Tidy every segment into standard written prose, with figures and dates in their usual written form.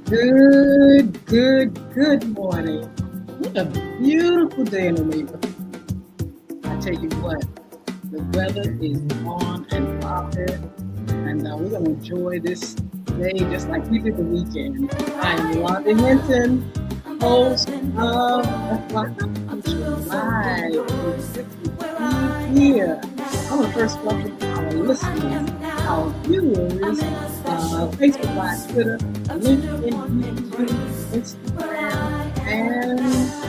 Good morning. What a beautiful day in the neighborhood. I tell you what, the weather is on and popping, and we're going to enjoy this day just like we did the weekend. I am Yolanda Hinton, host of FY Culture Live. It's good to be here. I want to first welcome our listeners, our viewers, Facebook Live, Twitter, LinkedIn, YouTube, Instagram, and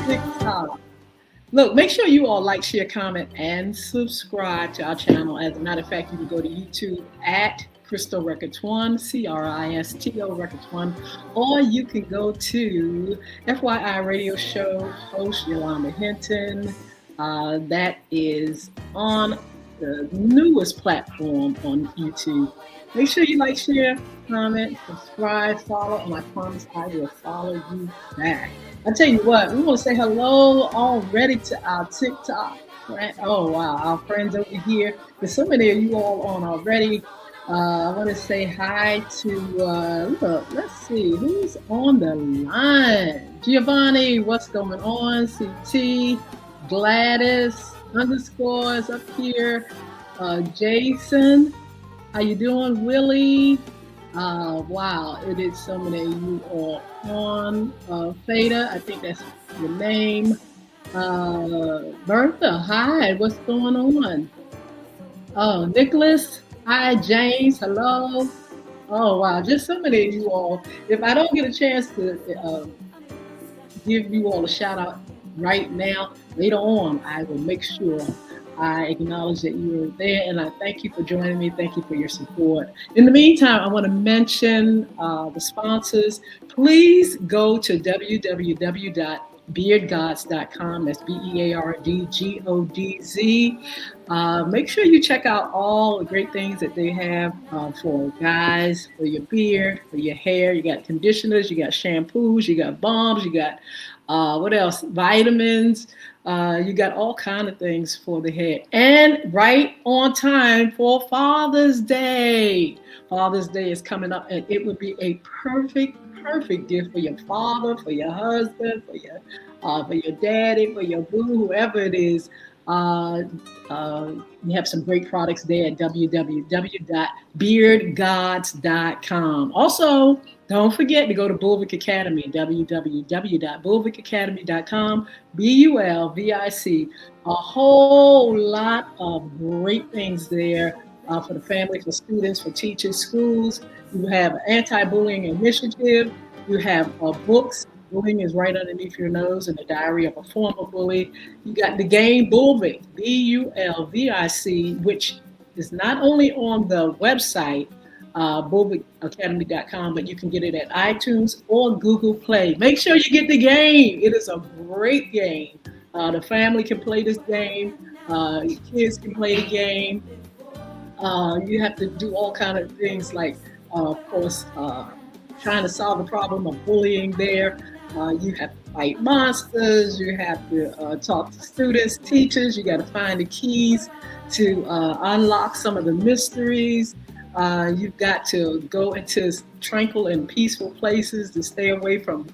TikTok. Look, make sure you all like, share, comment, and subscribe to our channel. As a matter of fact, you can go to YouTube at Crystal Records One, Cristo Records One, or you can go to FYI Radio Show host Yolanda Hinton. That is on the newest platform on YouTube. Make sure you like, share, comment, subscribe, follow, and I promise I will follow you back. I tell you what, we want to say hello already to our TikTok friend. Oh wow, our friends over here. There's so many of you all on already. I want to say hi to look. Let's see who's on the line. Giovanni, what's going on? CT, Gladys underscores up here. Jason, how you doing? Willie. Wow, it is so many of you all on. Theta, I think that's your name. Bertha, hi, what's going on? Oh, Nicholas, hi, James, hello. Oh, wow, just so many of you all. If I don't get a chance to give you all a shout out right now, later on, I will make sure I acknowledge that you are there, and I thank you for joining me. Thank you for your support. In the meantime, I want to mention the sponsors. Please go to www.beardgods.com. That's BEARDGODZ. Make sure you check out all the great things that they have for guys, for your beard, for your hair. You got conditioners, you got shampoos, you got balms, you got what else? Vitamins. You got all kind of things for the hair. And right on time for Father's Day. Father's Day is coming up, and it would be a perfect gift for your father, for your husband, for your daddy, for your boo, whoever it is. We have some great products there at www.beardgods.com. Also, don't forget to go to Bulvic Academy, www.bulvicacademy.com, BULVIC. A whole lot of great things there for the family, for students, for teachers, schools. You have an anti-bullying initiative. You have books. Bullying is right underneath your nose, and the diary of a former bully. You got the game Bulvic, BULVIC, which is not only on the website, bulvicacademy.com, but you can get it at iTunes or Google Play. Make sure you get the game. It is a great game. The family can play this game. Your kids can play the game. You have to do all kind of things like, of course, trying to solve the problem of bullying there. You have to fight monsters. You have to talk to students, teachers. You got to find the keys to unlock some of the mysteries. You've got to go into tranquil and peaceful places to stay away from,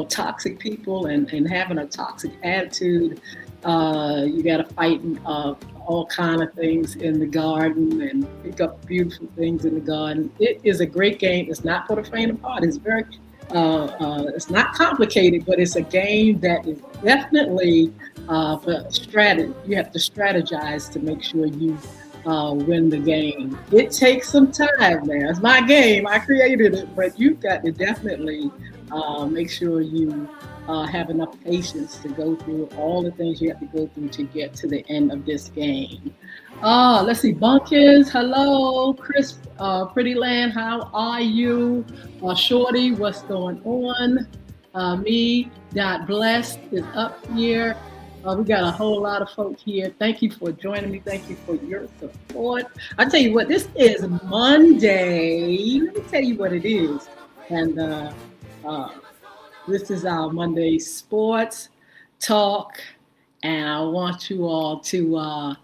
toxic people and having a toxic attitude. You got to fight all kind of things in the garden and pick up beautiful things in the garden. It is a great game. It's not for the faint of heart. It's very, it's not complicated, but it's a game that is definitely for strategy. You have to strategize to make sure you win the game. It takes some time now. It's my game. I created it, but you've got to definitely make sure you have enough patience to go through all the things you have to go through to get to the end of this game. Let's see. Bunkers, hello. Chris, Pretty Land, how are you? Shorty, what's going on? Me, God bless, is up here. We got a whole lot of folk here. Thank you for joining me. Thank you for your support. I tell you what, this is Monday. Let me tell you what it is. And this is our Monday sports talk. And I want you all to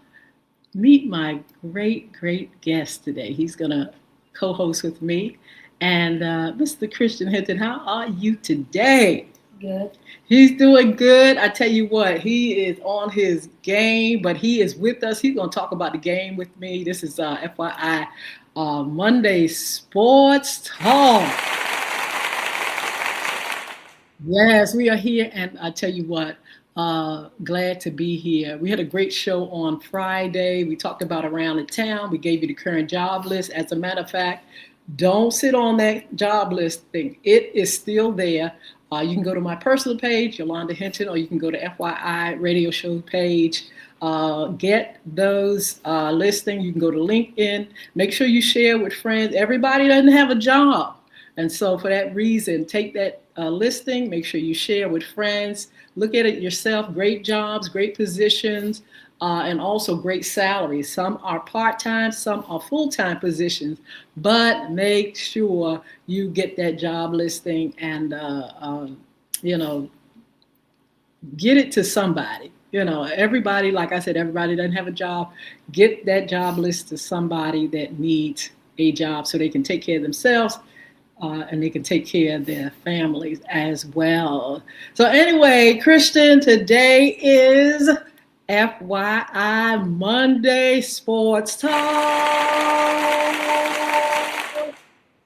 meet my great guest today. He's going to co-host with me. And Mr. Christian Hinton, how are you today? Good. He's doing good. I tell you what, he is on his game, but he is with us. He's going to talk about the game with me. This is FYI Monday Sports Talk. Yes, we are here, and I tell you what, glad to be here. We had a great show on Friday. We talked about around the town. We gave you the current job list. As a matter of fact, don't sit on that job list thing. It is still there. You can go to my personal page, Yolanda Hinton, or you can go to FYI radio show page. Get those listings. You can go to LinkedIn. Make sure you share with friends. Everybody doesn't have a job. And so for that reason, take that listing, make sure you share with friends, look at it yourself, great jobs, great positions, and also great salaries. Some are part-time, some are full-time positions, but make sure you get that job listing and, you know, get it to somebody. You know, everybody, like I said, everybody doesn't have a job. Get that job list to somebody that needs a job so they can take care of themselves. And they can take care of their families as well. So anyway, Christian, today is FYI Monday Sports Talk.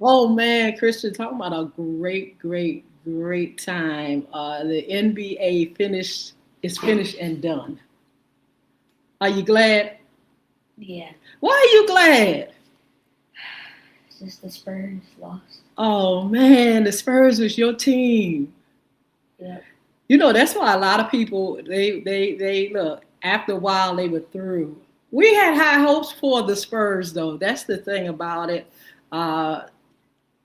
Oh man, Christian, talking about a great time. The NBA is finished and done. Are you glad? Yeah. Why are you glad? Since the Spurs lost. Oh man, the Spurs was your team. Yep. You know, that's why a lot of people they look, after a while they were through. We had high hopes for the Spurs though. That's the thing about it. I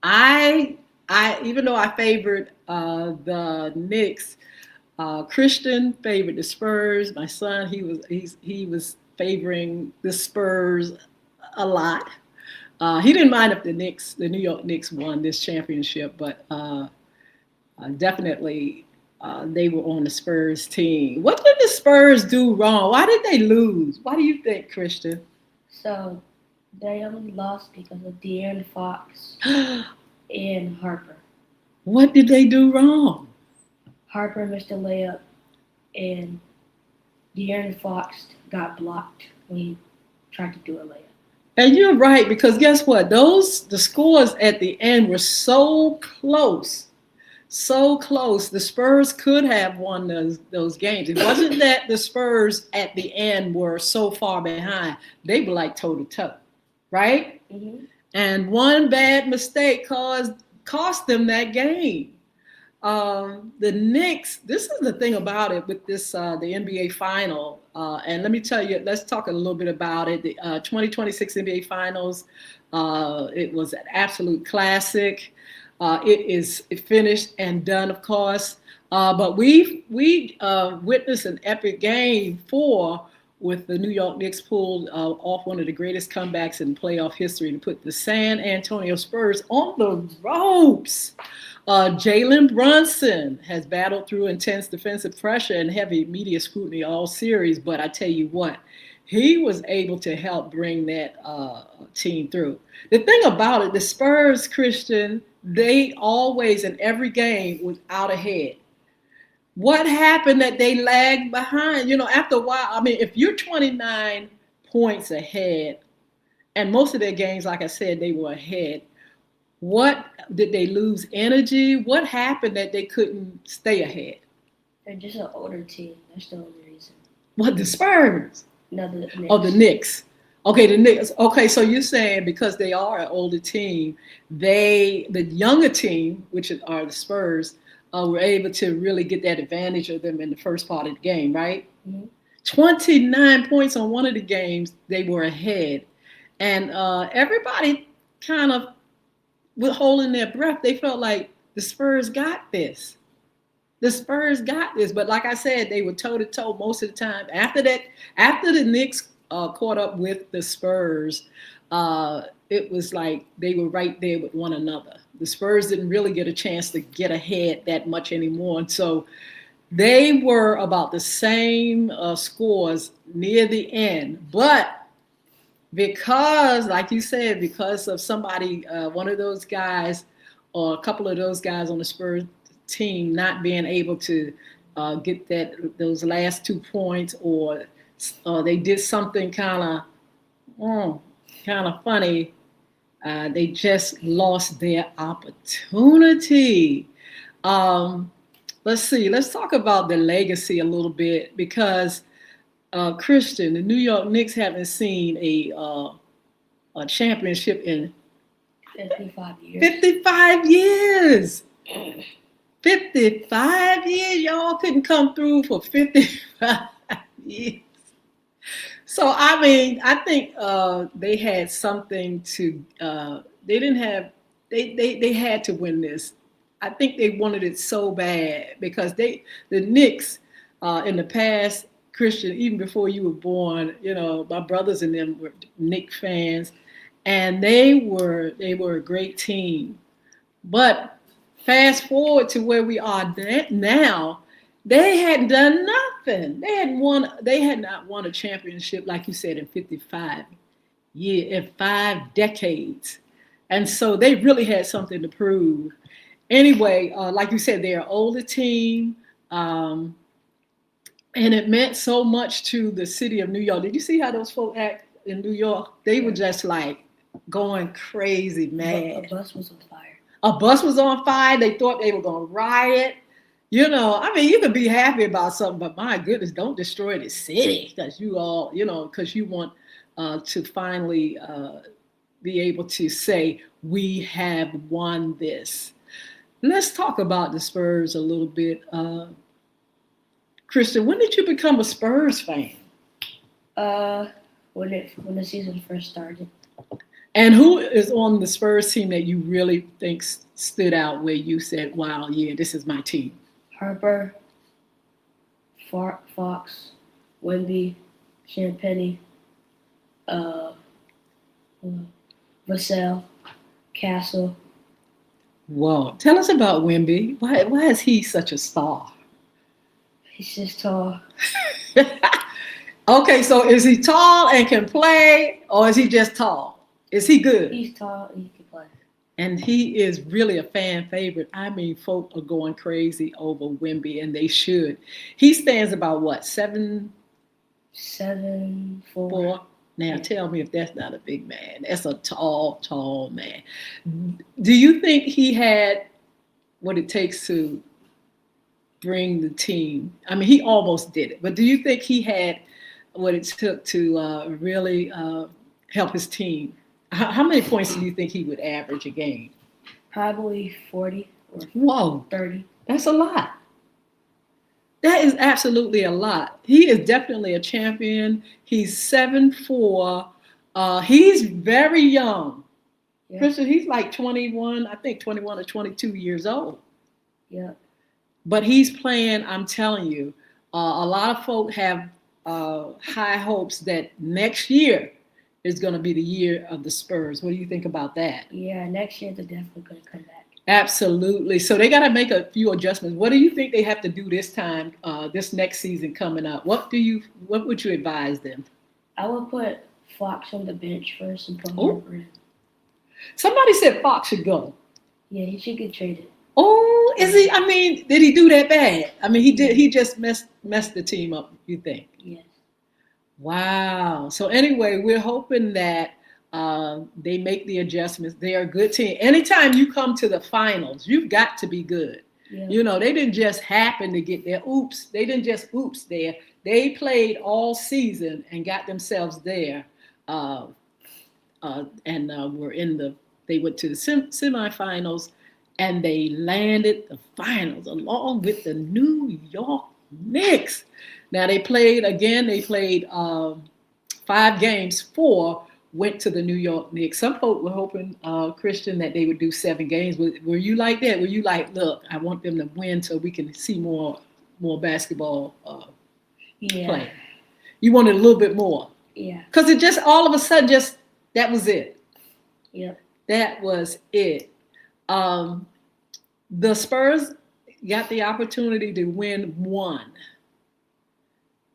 even though I favored the Knicks, Christian favored the Spurs. My son, he was favoring the Spurs a lot. He didn't mind if the New York Knicks won this championship, but definitely they were on the Spurs team. What did the Spurs do wrong? Why did they lose? Why do you think, Christian? So they only lost because of De'Aaron Fox and Harper. What did they do wrong? Harper missed a layup, and De'Aaron Fox got blocked when he tried to do a layup. And you're right, because guess what? The scores at the end were so close. So close. The Spurs could have won those games. It wasn't that the Spurs at the end were so far behind. They were like toe to toe, right? Mm-hmm. And one bad mistake cost them that game. The Knicks, this is the thing about it with this, the NBA final. And let me tell you, let's talk a little bit about it. The 2026 NBA Finals, it was an absolute classic. It is finished and done, of course. But we witnessed an epic game 4 with the New York Knicks pulled off one of the greatest comebacks in playoff history to put the San Antonio Spurs on the ropes. Jalen Brunson has battled through intense defensive pressure and heavy media scrutiny all series, but I tell you what, he was able to help bring that team through. The thing about it, the Spurs, Christian, they always in every game was out ahead. What happened that they lagged behind? You know, after a while, I mean, if you're 29 points ahead, and most of their games, like I said, they were ahead, what did they lose energy? What happened that they couldn't stay ahead? They're just an older team. That's the only reason. What, the Spurs? No, the Knicks. Oh, the Knicks. Okay, the Knicks. Okay, so you're saying because they are an older team, the younger team, which are the Spurs, were able to really get that advantage of them in the first part of the game, right? Mm-hmm. 29 points on one of the games, they were ahead. And everybody kind of was holding their breath. They felt like the Spurs got this. The Spurs got this. But like I said, they were toe-to-toe most of the time. After the Knicks caught up with the Spurs, it was like they were right there with one another. The Spurs didn't really get a chance to get ahead that much anymore. And so they were about the same scores near the end. But because, like you said, because of somebody, one of those guys, or a couple of those guys on the Spurs team not being able to get those last 2 points, or they did something kind of funny. They just lost their opportunity. Um, let's see. Let's talk about the legacy a little bit because Christian, the New York Knicks haven't seen a championship in 55 years. 55 years. 55 years. Y'all couldn't come through for 55 years. So I mean, I think they had something to. They didn't have. They had to win this. I think they wanted it so bad because the Knicks in the past, Christian, even before you were born, my brothers and them were Knicks fans, and they were a great team. But fast forward to where we are now, they hadn't done nothing. They had not won a championship, like you said, in 55 years, in 5 decades. And so they really had something to prove. Anyway, like you said, they're an older team. And it meant so much to the city of New York. Did you see how those folk act in New York? They were just like going crazy, mad. A bus was on fire. A bus was on fire. They thought they were going to riot. I mean, you could be happy about something, but my goodness, don't destroy the city because because you want to finally be able to say, we have won this. Let's talk about the Spurs a little bit. Christian, when did you become a Spurs fan? When the season first started. And who is on the Spurs team that you really think stood out where you said, wow, yeah, this is my team? Harper, Fox, Wemby, Champagny, Vassell, Castle. Whoa. Tell us about Wemby. Why is he such a star? He's just tall. Okay, so is he tall and can play, or is he just tall? Is he good? He's tall and he can play. And he is really a fan favorite. I mean, folk are going crazy over Wemby, and they should. He stands about what, 7'4"? Now, tell me if that's not a big man. That's a tall man. Do you think he had what it takes to bring the team? I mean, he almost did it, but do you think he had what it took to really help his team? How many points do you think he would average a game? Probably 40 or 30. That's a lot. That is absolutely a lot. He is definitely a champion. He's 7'4". He's very young. Yeah. Christian, he's like 21, I think 21 or 22 years old. Yeah. But he's playing, I'm telling you, a lot of folk have high hopes that next year is going to be the year of the Spurs. What do you think about that? Yeah, next year they're definitely going to come back. Absolutely. So they got to make a few adjustments. What do you think they have to do this time, this next season coming up? What would you advise them? I would put Fox on the bench first and put Harper in. Somebody said Fox should go. Yeah, he should get traded. Oh, is he? I mean, did he do that bad? I mean, he did. He just messed the team up, you think? Yes. Wow. So anyway, we're hoping that they make the adjustments. They are a good team. Anytime you come to the finals, you've got to be good. Yeah. They didn't just happen to get there. They didn't just there. They played all season and got themselves there. Were they went to the semifinals and they landed the finals along with the New York Knicks. Now they played 5 games, 4 went to the New York Knicks. Some folk were hoping, Christian, that they would do 7 games. Were you like that? Were you like, look, I want them to win so we can see more basketball play? You wanted a little bit more. Yeah. Because it just all of a sudden that was it. Yeah. That was it. The Spurs got the opportunity to win one.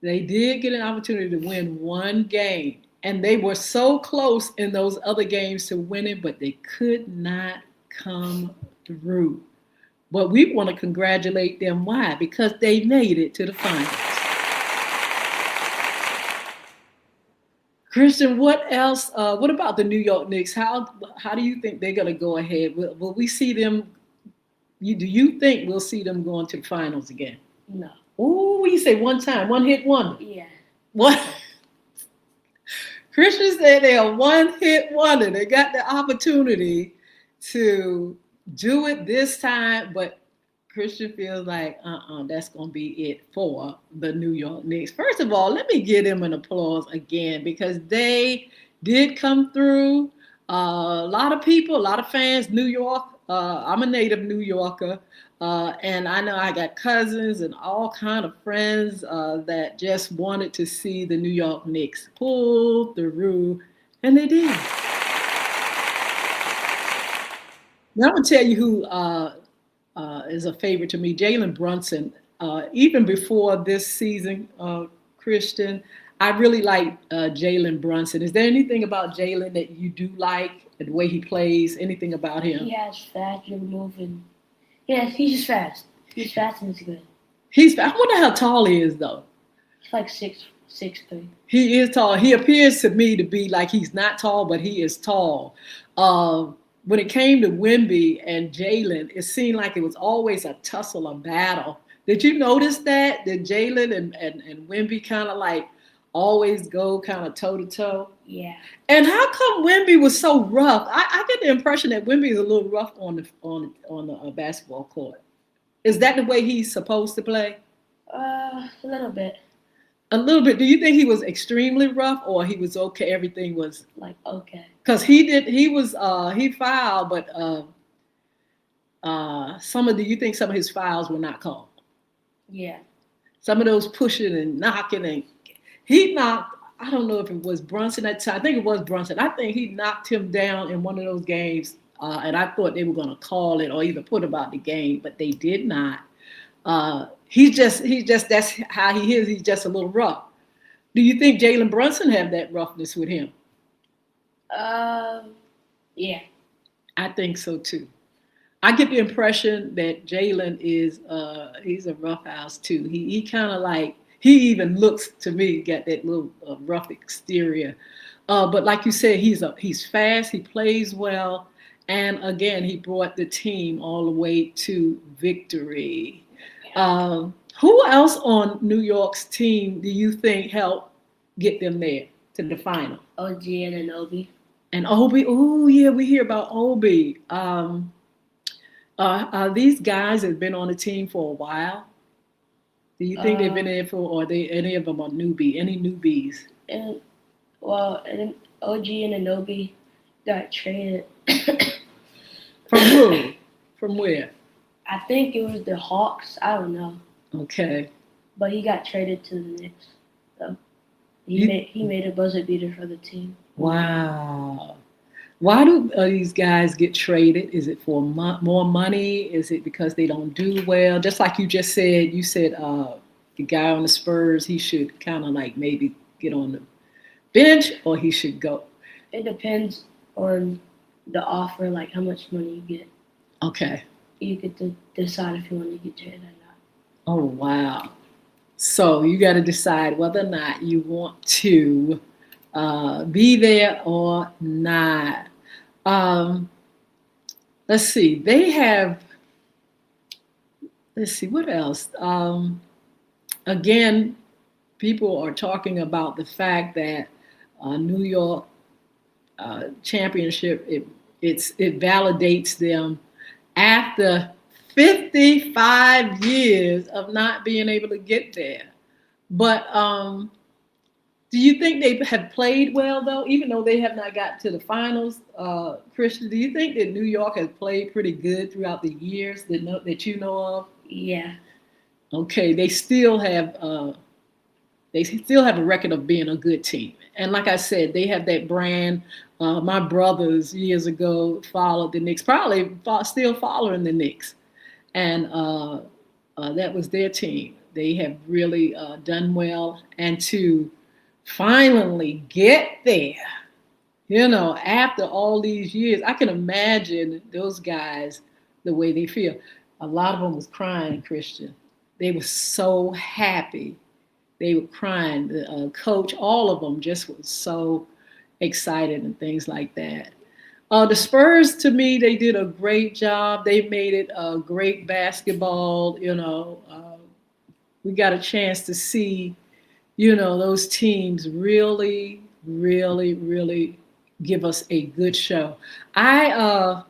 They did get an opportunity to win one game. And they were so close in those other games to winning, but they could not come through. But we want to congratulate them. Why? Because they made it to the finals. Christian, what else? What about the New York Knicks? How do you think they're going to go ahead? Will we see them? Do you think we'll see them going to the finals again? No. Oh, you say one time, one hit wonder. Yeah. What? Christian said they are one hit wonder. They got the opportunity to do it this time, but Christian feels like, that's going to be it for the New York Knicks. First of all, let me give them an applause again because they did come through. A lot of people, a lot of fans, New York. I'm a native New Yorker, and I know I got cousins and all kind of friends that just wanted to see the New York Knicks pull through, and they did. Now I'm gonna tell you who is a favorite to me, Jalen Brunson. Even before this season, Christian, I really like Jalen Brunson. Is there anything about Jalen that you do like, the way he plays? Anything about him? He has fast, you're moving. Yeah, he's just fast. He's fast and he's good. I wonder how tall he is, though. He's like 6'3". He is tall. He appears to me to be like he's not tall, but he is tall. When it came to Wemby and Jalen, it seemed like it was always a tussle, a battle. Did you notice that? Did Jalen and Wemby kind of like always go kind of toe to toe? Yeah. And how come Wemby was so rough? I get the impression that Wemby is a little rough on the basketball court. Is that the way he's supposed to play? A little bit. A little bit. Do you think he was extremely rough, or he was okay? Everything was like okay. Because he fouled, but do you think some of his fouls were not called? Yeah. Some of those pushing and knocking, and he knocked. I don't know if it was Brunson that time. I think it was Brunson. I think he knocked him down in one of those games, and I thought they were going to call it or even put him out the game, but they did not. He's just that's how he is. He's just a little rough. Do you think Jalen Brunson have that roughness with him? Yeah. I think so too. I get the impression that Jalen is he's a roughhouse too. He kind of like, he even looks to me got that little rough exterior. But like you said, he's fast. He plays well, and again, he brought the team all the way to victory. Who else on New York's team do you think helped get them there to the final? OG and Obi. And Obi, oh yeah, we hear about Obi. These guys have been on the team for a while. Do you think they've been there for, or any of them are any newbies? And OG and Anobi got traded. From who? From where? I think it was the Hawks. I don't know. Okay. But he got traded to the Knicks. So he made a buzzer beater for the team. Wow. Why do these guys get traded? Is it for more money? Is it because they don't do well? Just like you just said, the guy on the Spurs, he should kind of like maybe get on the bench or he should go. It depends on the offer, like how much money you get. Okay. You get to decide if you want to get traded or not. Oh, wow. So you got to decide whether or not you want to be there or not. Let's see. Let's see, what else? Again, people are talking about the fact that New York championship, it validates them after 55 years of not being able to get there. But do you think they have played well, though, even though they have not got to the finals? Christian, do you think that New York has played pretty good throughout the years that you know of? Yeah. Okay, they still have a record of being a good team. And like I said, they have that brand. My brothers years ago followed the Knicks, probably still following the Knicks. And that was their team. They have really done well. And to finally get there. After all these years, I can imagine those guys, the way they feel. A lot of them was crying, Christian. They were so happy. They were crying. The coach, all of them just was so excited and things like that. The Spurs, to me, they did a great job. They made it a great basketball. We got a chance to see, those teams really, really, really give us a good show. I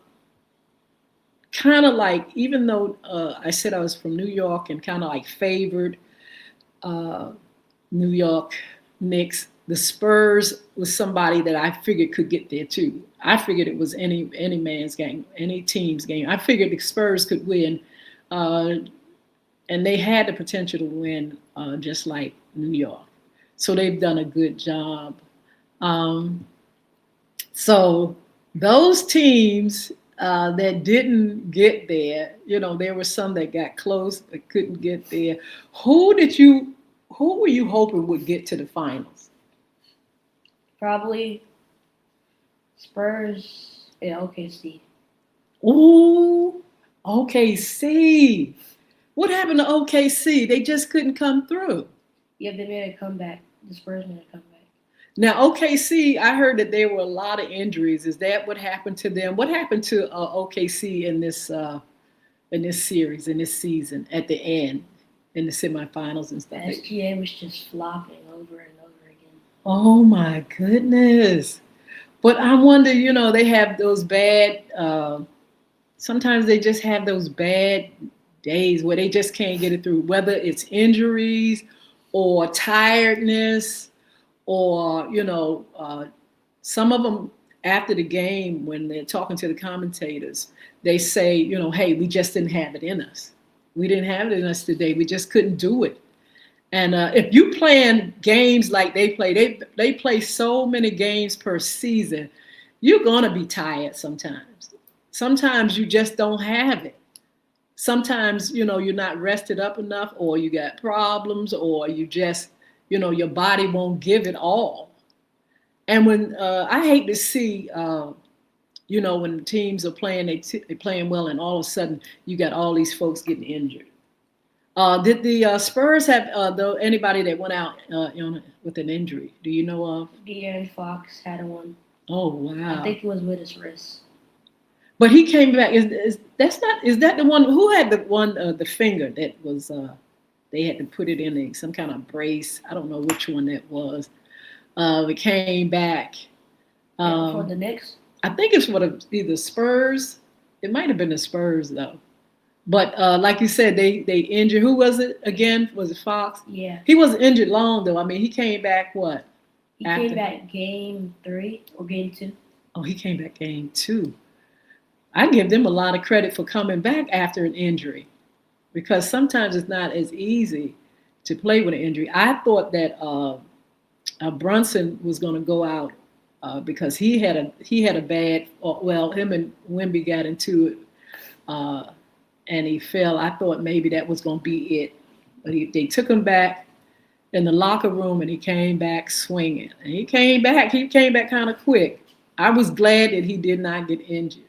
kind of like, even though I said I was from New York and kind of like favored uh, New York Knicks, the Spurs was somebody that I figured could get there too. I figured it was any man's game, any team's game. I figured the Spurs could win, uh, and they had the potential to win, just like New York. So they've done a good job. Um, so those teams that didn't get there, there were some that got close but couldn't get there. Who did you? Who were you hoping would get to the finals? Probably Spurs and OKC. Ooh, OKC. What happened to OKC? They just couldn't come through. Yeah, they made a comeback. The Spurs made a comeback. Now, OKC, I heard that there were a lot of injuries. Is that what happened to them? What happened to OKC in this series, in this season, at the end, in the semifinals and stuff? SGA was just flopping over and over again. Oh my goodness! But I wonder, they have those bad. Sometimes they just have those bad days where they just can't get it through, whether it's injuries or tiredness, or some of them after the game when they're talking to the commentators, they say, hey, we just didn't have it in us. We didn't have it in us today. We just couldn't do it. And if you plan games like they play, they play so many games per season, you're gonna be tired sometimes. Sometimes you just don't have it. Sometimes, you're not rested up enough, or you got problems, or you just, your body won't give it all. And when I hate to see, when teams are playing, they're playing well, and all of a sudden you got all these folks getting injured. Did the Spurs have anybody that went out with an injury? Do you know of? De'Aaron Fox had one. Oh wow! I think it was with his wrist. But he came back. Is that the one who had the finger that was they had to put it in some kind of brace? I don't know which one that was. It came back. For the Knicks? I think it's for either Spurs. It might have been the Spurs though. But like you said, they injured. Who was it again? Was it Fox? Yeah. He wasn't injured long though. I mean, he came back what? He came back game 3 or game 2. Oh, he came back game 2. I give them a lot of credit for coming back after an injury, because sometimes it's not as easy to play with an injury. I thought that Brunson was going to go out because he had a bad. Well, him and Wemby got into it, and he fell. I thought maybe that was going to be it, but they took him back in the locker room, and he came back swinging. And he came back kind of quick. I was glad that he did not get injured.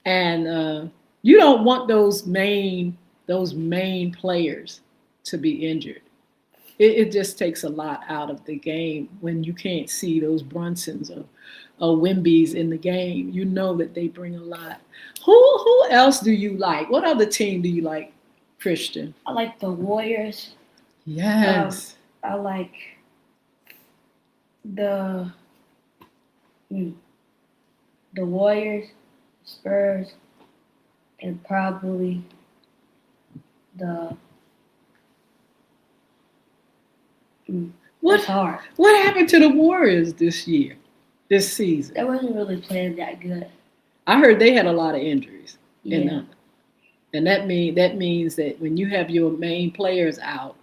And you don't want those main players to be injured. It just takes a lot out of the game when you can't see those Brunsons or Wembys in the game. You know that they bring a lot. Who else do you like? What other team do you like, Christian? I like the Warriors. Yes. I like the Warriors, Spurs, and probably What's hard? What happened to the Warriors this season? They wasn't really playing that good. I heard they had a lot of injuries. Yeah. And that means that when you have your main players out,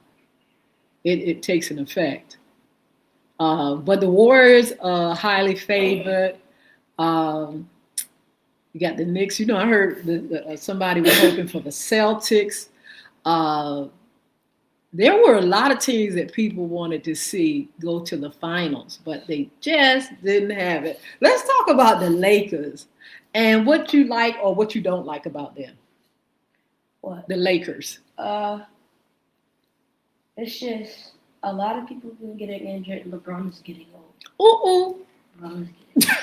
it takes an effect. But the Warriors are highly favored. You got the Knicks. I heard somebody was hoping for the Celtics. There were a lot of teams that people wanted to see go to the finals, but they just didn't have it. Let's talk about the Lakers and what you like or what you don't like about them. What? The Lakers. It's just a lot of people been getting injured, and LeBron is getting old. Ooh. LeBron is getting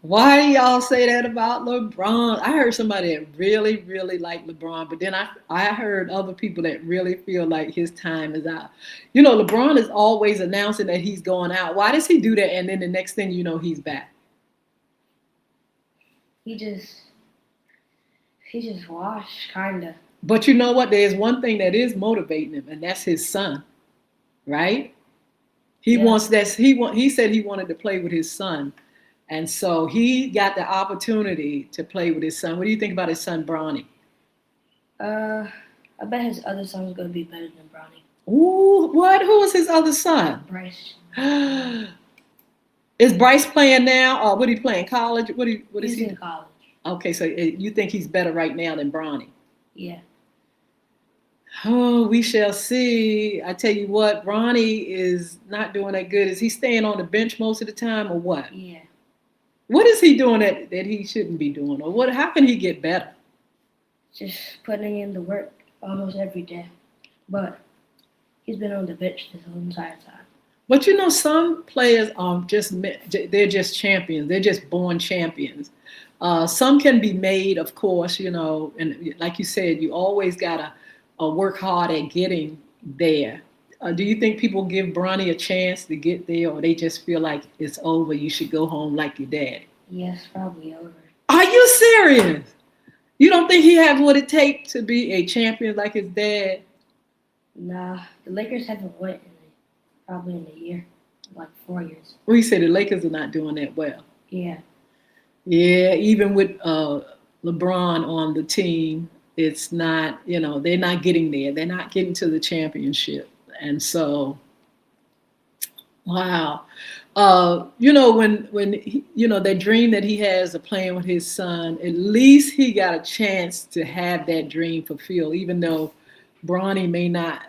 Why do y'all say that about LeBron? I heard somebody that really, really liked LeBron, but then I heard other people that really feel like his time is out. You know, LeBron is always announcing that he's going out. Why does he do that? And then the next thing you know, he's back. He just washed, kinda. But you know what? There's one thing that is motivating him, and that's his son, right? He Yeah. wants that. He said he wanted to play with his son, and so he got the opportunity to play with his son. What do you think about his son, Bronny? I bet his other son's gonna be better than Bronny. Ooh, what? Who is his other son? Bryce. Is Bryce playing now, or what? He playing college? What is He's he? in college. Okay, so you think he's better right now than Bronny? Yeah. Oh, we shall see. I tell you what, Bronny is not doing that good. Is he staying on the bench most of the time, or what? Yeah. What is he doing that he shouldn't be doing, or what? How can he get better? Just putting in the work almost every day. But he's been on the bench this whole entire time. But you know, some players they're just champions. They're just born champions. Some can be made, of course, you know, and like you said, you always gotta work hard at getting there. Do you think people give Bronny a chance to get there, or they just feel like it's over? You should go home like your dad. Yes, probably over. Are you serious? You don't think he has what it takes to be a champion like his dad? Nah, the Lakers haven't won probably in a year, like 4 years. We say the Lakers are not doing that well. Yeah. Yeah, even with LeBron on the team, it's not, you know, they're not getting there. They're not getting to the championship. And so, wow. You know, when he, you know, that dream that he has of playing with his son, at least he got a chance to have that dream fulfilled, even though Bronny may not.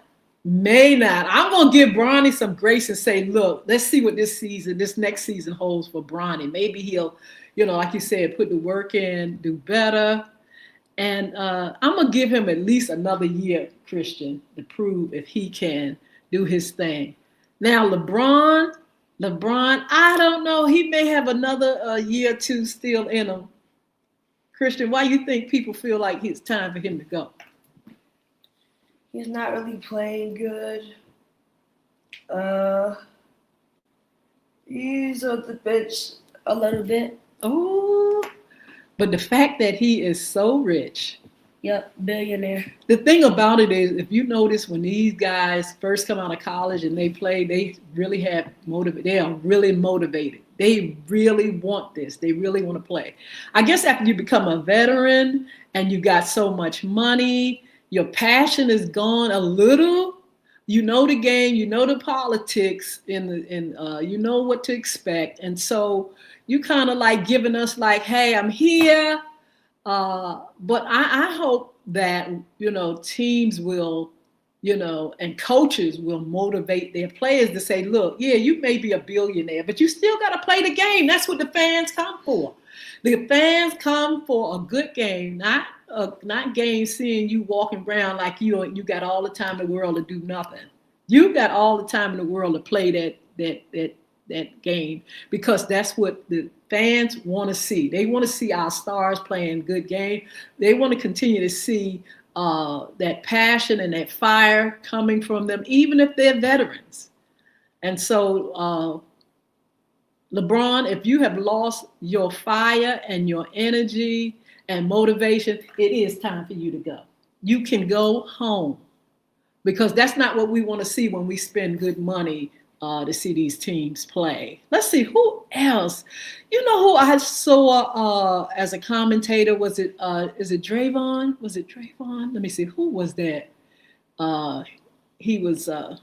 I'm gonna give Bronny some grace and say, look, let's see what this next season holds for Bronny. Maybe he'll, you know, like you said, put the work in, do better. And I'm gonna give him at least another year, Christian, to prove if he can do his thing. Now, LeBron, I don't know. He may have another year or two still in him. Christian, why you think people feel like it's time for him to go? He's not really playing good. He's on the bench a little bit. Oh, but the fact that he is so rich. Yep, billionaire. The thing about it is, if you notice, when these guys first come out of college and they play, they really have they are really motivated. They really want this. They really want to play. I guess after you become a veteran and you got so much money, your passion is gone a little. You know the game, you know the politics, you know what to expect, and so you kind of like giving us like, hey, I'm here. But I hope that, you know, teams will, you know, and coaches will motivate their players to say, look, yeah, you may be a billionaire, but you still got to play the game. That's what the fans come for. The fans come for a good game, not game seeing you walking around like you got all the time in the world to do nothing. You got all the time in the world to play that game, because that's what the fans want to see. They want to see our stars playing good game. They want to continue to see that passion and that fire coming from them, even if they're veterans. And so, LeBron, if you have lost your fire and your energy and motivation, it is time for you to go. You can go home, because that's not what we want to see when we spend good money to see these teams play. Let's see, who else? You know who I saw as a commentator? Is it Draymond? Was it Draymond? Let me see, who was that? He was, I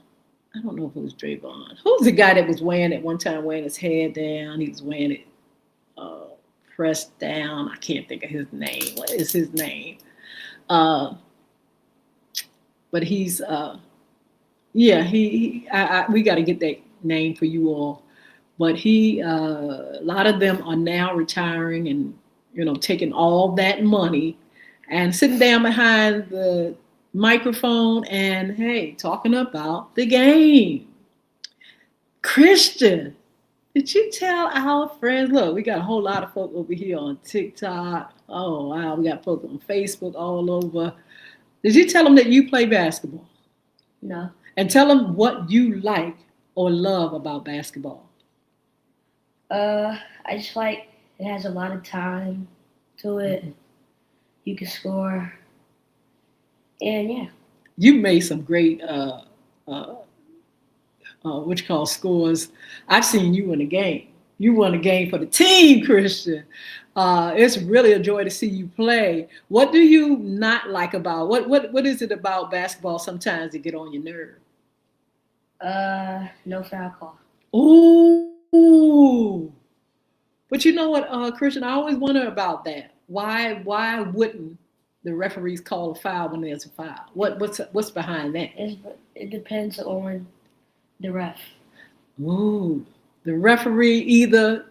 don't know if it was Draymond. Who's the guy that was wearing at one time, wearing his head down? He was wearing it pressed down. I can't think of his name. What is his name? but he's yeah, we got to get that name for you all. But a lot of them are now retiring and taking all that money and sitting down behind the microphone and hey, talking about the game. Christian, did you tell our friends? Look, we got a whole lot of folk over here on TikTok. Oh wow, we got folk on Facebook all over. Did you tell them that you play basketball? No. And tell them what you like or love about basketball. I just like it has a lot of time to it. You can score, and yeah. You made some great what you call scores. I've seen you win a game. You won a game for the team, Christian. It's really a joy to see you play. What do you not like about what is it about basketball sometimes that get on your nerve? No foul call. Ooh. But you know what, Christian, I always wonder about that. Why wouldn't the referees call a foul when there's a foul? What's behind that? It depends on the ref. Ooh, the referee either.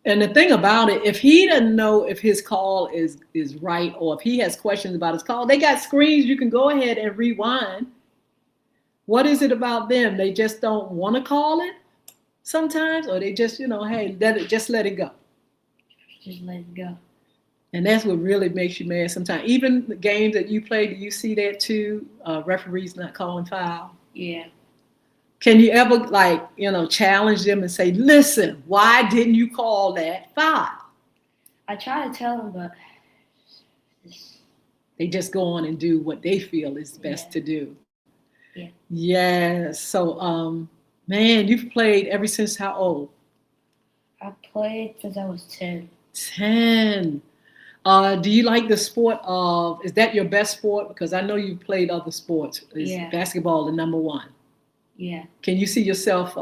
And the thing about it, if he doesn't know if his call is right or if he has questions about his call, they got screens you can go ahead and rewind. What is it about them? They just don't want to call it sometimes, or they just, hey, let it go. Just let it go. And that's what really makes you mad sometimes. Even the games that you play, do you see that too? Referees not calling foul? Yeah. Can you ever challenge them and say, listen, why didn't you call that foul? I try to tell them, but they just go on and do what they feel is best to do. Yeah. Yes. So, man, you've played ever since how old? I played since I was 10. 10. Do you like the sport of, is that your best sport? Because I know you've played other sports. Is basketball the number one? Yeah. Can you see yourself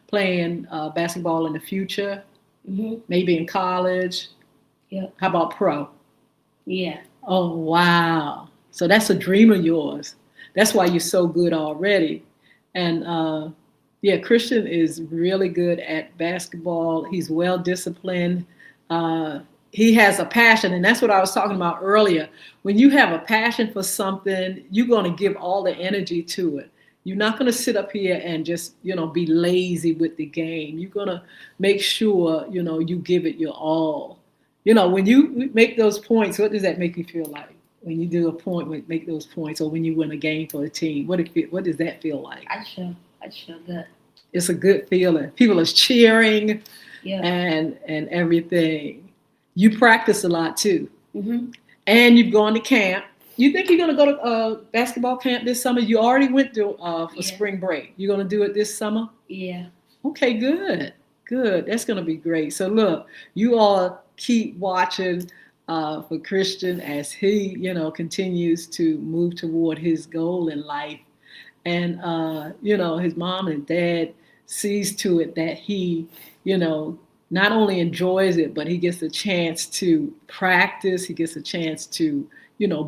playing basketball in the future? Mm-hmm. Maybe in college? Yeah. How about pro? Yeah. Oh, wow. So that's a dream of yours. That's why you're so good already. And Christian is really good at basketball. He's well disciplined. He has a passion, and that's what I was talking about earlier. When you have a passion for something, you're going to give all the energy to it. You're not going to sit up here and just, be lazy with the game. You're going to make sure, you give it your all. When you make those points, what does that make you feel like? When you do a point, make those points, or when you win a game for a team, what does that feel like? I just feel good. It's a good feeling. People are cheering, yeah, and everything. You practice a lot too, mm-hmm. and you've gone to camp. You think you're going to go to basketball camp this summer? You already went to for spring break. You're going to do it this summer? Yeah. Okay, good. That's going to be great. So look, you all keep watching for Christian as he, continues to move toward his goal in life. And, his mom and dad sees to it that he, not only enjoys it, but he gets a chance to practice. He gets a chance to,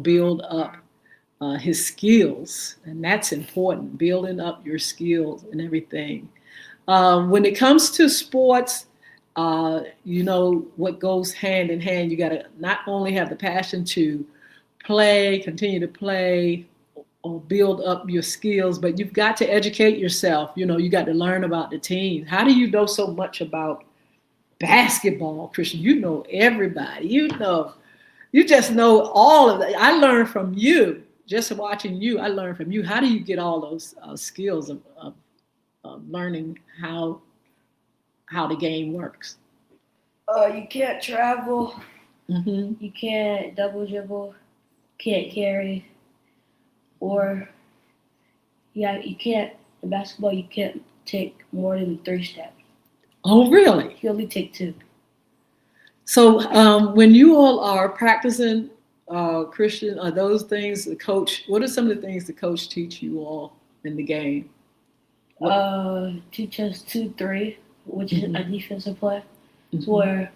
build up his skills. And that's important, building up your skills and everything. When it comes to sports, what goes hand in hand, you got to not only have the passion to continue to play, or build up your skills, but you've got to educate yourself. You got to learn about the team. How do you know so much about basketball, Christian? You know everybody. You just know all of that. I learned from you, just watching you. I learned from you. How do you get all those skills of learning how the game works? You can't travel. Mm-hmm. You can't double dribble. Can't carry. Or, you can't, in basketball, you can't take more than 3 steps. Oh, really? You only take 2. So when you all are practicing, Christian, are those things the coach, what are some of the things the coach teach you all in the game? Teach us 2-3, which mm-hmm. is a defensive play. Mm-hmm. Where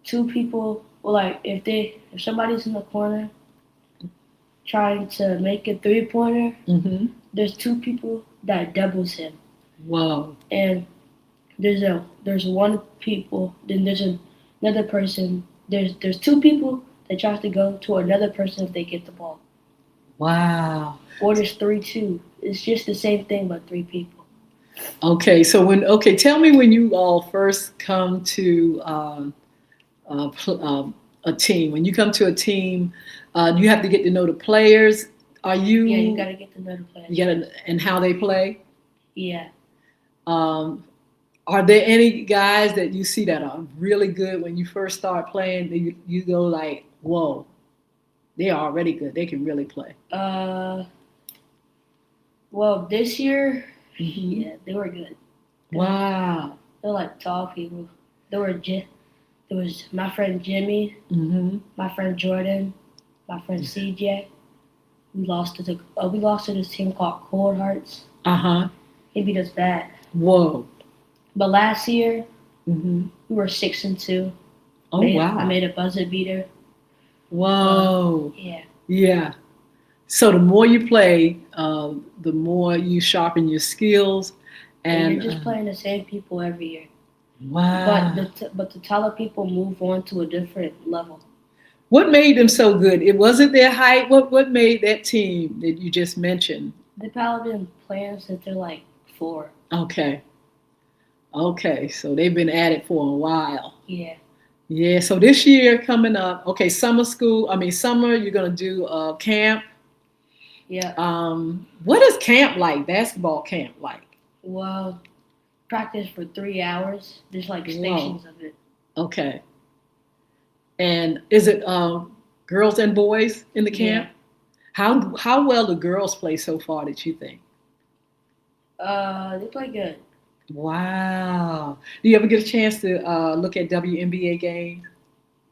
2 people, if somebody's in the corner, trying to make a 3-pointer, Mm-hmm. there's two people that doubles him, Wow. and there's one people, then there's another person. There's two people that tries to go to another person if they get the ball. Wow. Or there's 3-2. It's just the same thing but three people. Okay. So tell me when you all first come to a team. When you come to a team, you have to get to know the players. Are Yeah, you you gotta get to know the players. you gotta and how they play? Yeah. Um, are there any guys that you see that are really good when you first start playing? That you go like, whoa, they are already good. They can really play. Uh, well, this year, Hmm. yeah, they were good. Wow. They're like tall people. There were there was my friend Jimmy, Hmm. my friend Jordan, my friend CJ. We lost to this team called Cold Hearts. Uh huh. He beat us bad. Whoa. But last year Hmm. we were 6-2. Oh I wow. made a buzzer beater. Whoa. Yeah, Yeah. So the more you play, the more you sharpen your skills, and you're and just playing the same people every year. But wow. the taller people move on to a different level. What made them so good? It wasn't their height. What made that team that you just mentioned? They've probably been playing since they're like 4. Okay. Okay. So they've been at it for a while. Yeah, Yeah. So this year coming up, okay, summer school. I mean, summer. You're gonna do camp. yeah. What is camp like? Basketball camp like? Well, practice for 3 hours. There's like Whoa. stations of it. Okay. And is it girls and boys in the camp? Yeah. How well the girls play so far that you think? They play good. Wow. Do you ever get a chance to look at WNBA games?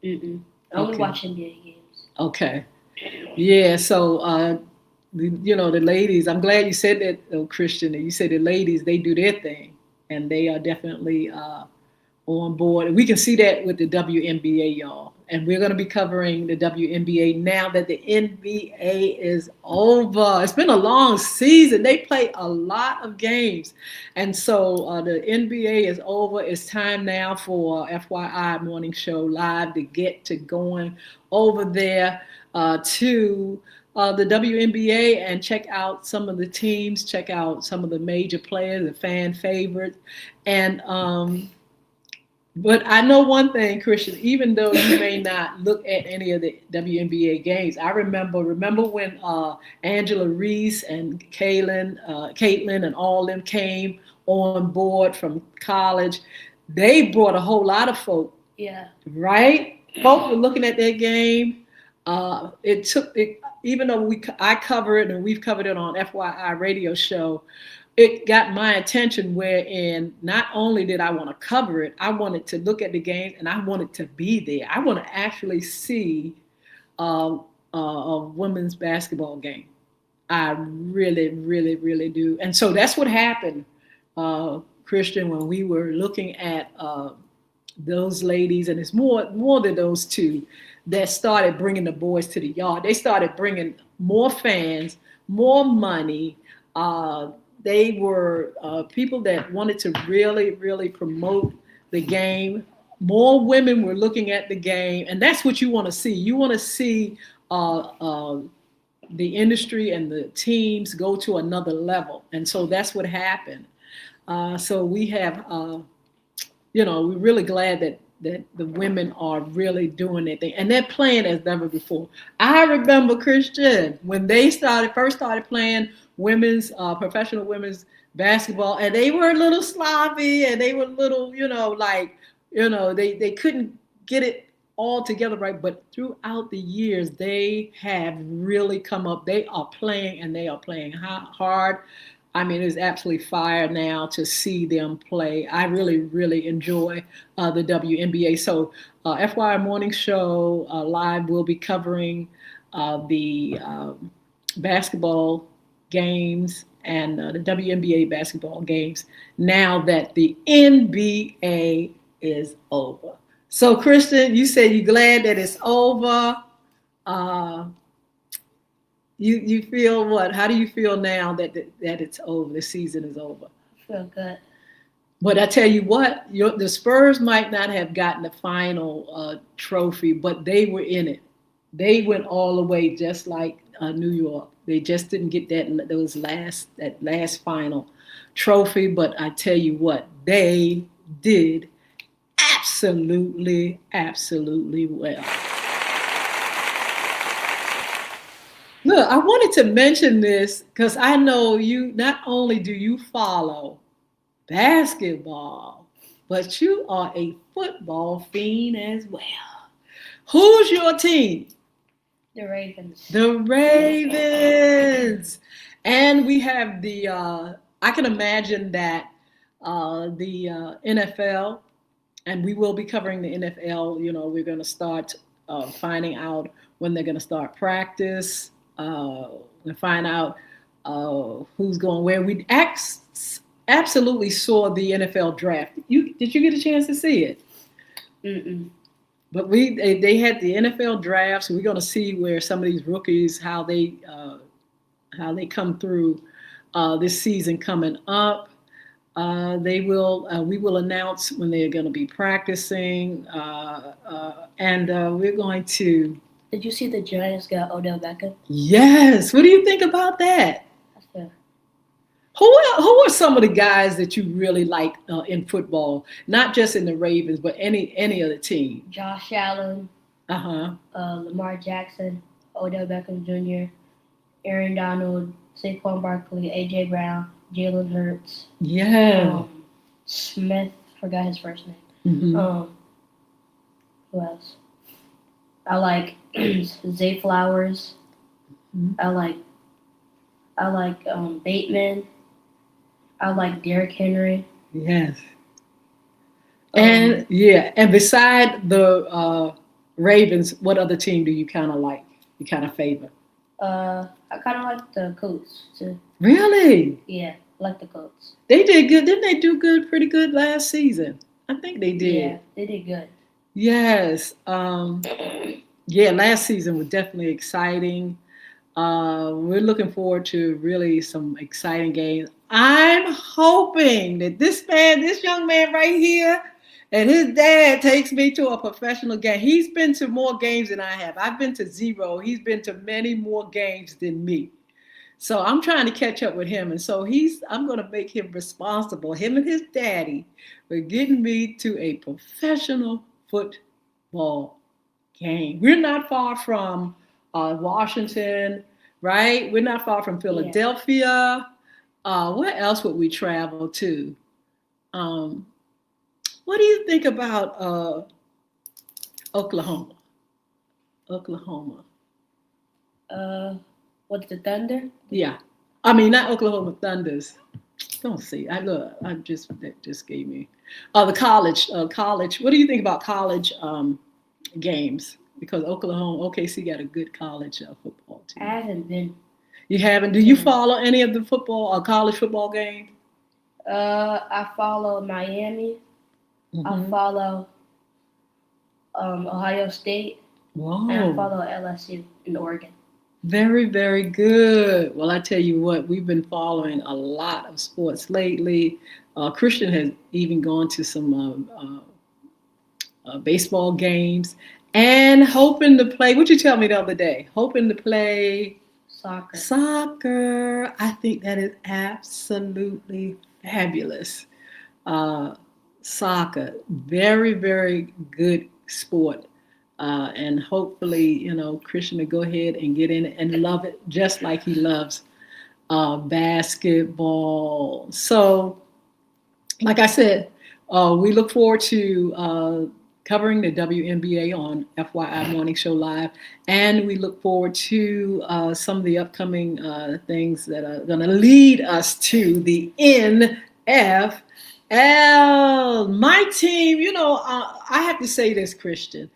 Mm-mm. I only Okay. watch NBA games. Okay. Yeah. So, the ladies, I'm glad you said that, Christian, that you said the ladies, they do their thing and they are definitely on board. And we can see that with the WNBA, y'all. And we're going to be covering the WNBA now that the NBA is over. It's been a long season. They play a lot of games. And so the NBA is over. It's time now for FYI Morning Show Live to get to going over there to the WNBA and check out some of the teams, check out some of the major players, the fan favorites. And but I know one thing, Christian, even though you may not look at any of the WNBA games, I remember when Angela Reese and Caitlin and all them came on board from college. They brought a whole lot of folk, Yeah. right? Folk were looking at their game. It took it, even though I cover it and we've covered it on FYI radio show, it got my attention wherein not only did I want to cover it, I wanted to look at the game and I wanted to be there. I want to actually see uh, a women's basketball game. I really, really, really do. And so that's what happened, Christian, when we were looking at those ladies, and it's more than those two that started bringing the boys to the yard. They started bringing more fans, more money. Uh, they were people that wanted to really, really promote the game. More women were looking at the game, and that's what you want to see. You want to see uh, uh, the industry and the teams go to another level, and so that's what happened. So we have we're really glad that the women are really doing their thing and they're playing as never before. I remember, Christian, when they first started playing women's professional women's basketball, and they were a little sloppy and they were a little, they couldn't get it all together right. But throughout the years, they have really come up. They are playing and they are playing hard. I mean, it's absolutely fire now to see them play. I really, really enjoy the WNBA. So, FYI Morning Show Live will be covering the basketball games and the WNBA basketball games now that the NBA is over. So, Christian, you said you're glad that it's over. Uh, You feel what? How do you feel now that it's over? The season is over. I feel good. But I tell you what, the Spurs might not have gotten the final trophy, but they were in it. They went all the way, just like New York. They just didn't get that last final trophy. But I tell you what, they did absolutely, absolutely well. Look, I wanted to mention this because I know you. Not only do you follow basketball, but you are a football fiend as well. Who's your team? The Ravens. The Ravens. And we have I can imagine that the NFL, and we will be covering the NFL. We're going to start finding out when they're going to start practice. And find out who's going where. Absolutely saw the NFL draft. Did you get a chance to see it? Mm-mm. But they had the NFL draft, so we're going to see where some of these rookies how they come through this season coming up. We will announce when they're going to be practicing, and we're going to. Did you see the Giants got Odell Beckham? Yes. What do you think about that? That's fair. Who are some of the guys that you really like in football? Not just in the Ravens, but any other team. Josh Allen. Lamar Jackson, Odell Beckham Jr., Aaron Donald, Saquon Barkley, AJ Brown, Jalen Hurts. Yeah. Smith. Forgot his first name. Mm-hmm. Who else? I like Zay Flowers. Mm-hmm. I like Bateman. I like Derrick Henry. Yes. And beside the Ravens, what other team do you kind of like? You kind of favor? I kind of like the Colts too. Really? Yeah, I like the Colts. They did good. Didn't they do good? Pretty good last season. I think they did. Yeah, they did good. Yes. Last season was definitely exciting. We're looking forward to really some exciting games. I'm hoping that this young man right here, and his dad takes me to a professional game. He's been to more games than I have. I've been to 0. He's been to many more games than me. So I'm trying to catch up with him. And so I'm going to make him responsible, him and his daddy, for getting me to a professional football game. We're not far from Washington, right? We're not far from Philadelphia. Where else would we travel to? What do you think about Oklahoma? What's the Thunder? Yeah. I mean, not Oklahoma Thunders. Don't see. That just gave me the college. What do you think about college games? Because OKC got a good college football team. I haven't been. You haven't? Do you follow any of the college football game? I follow Miami. Mm-hmm. I follow Ohio State. Wow. And I follow LSU in Oregon. Very, very good. Well, I tell you what, we've been following a lot of sports lately. Christian has even gone to some baseball games and hoping to play. What'd you tell me the other day? Hoping to play soccer. I think that is absolutely fabulous. Soccer, very, very good sport. And hopefully, Christian will go ahead and get in it and love it just like he loves basketball. So, like I said, we look forward to covering the WNBA on FYI Morning Show Live. And we look forward to some of the upcoming things that are going to lead us to the NFL. My team, I have to say this, Christian.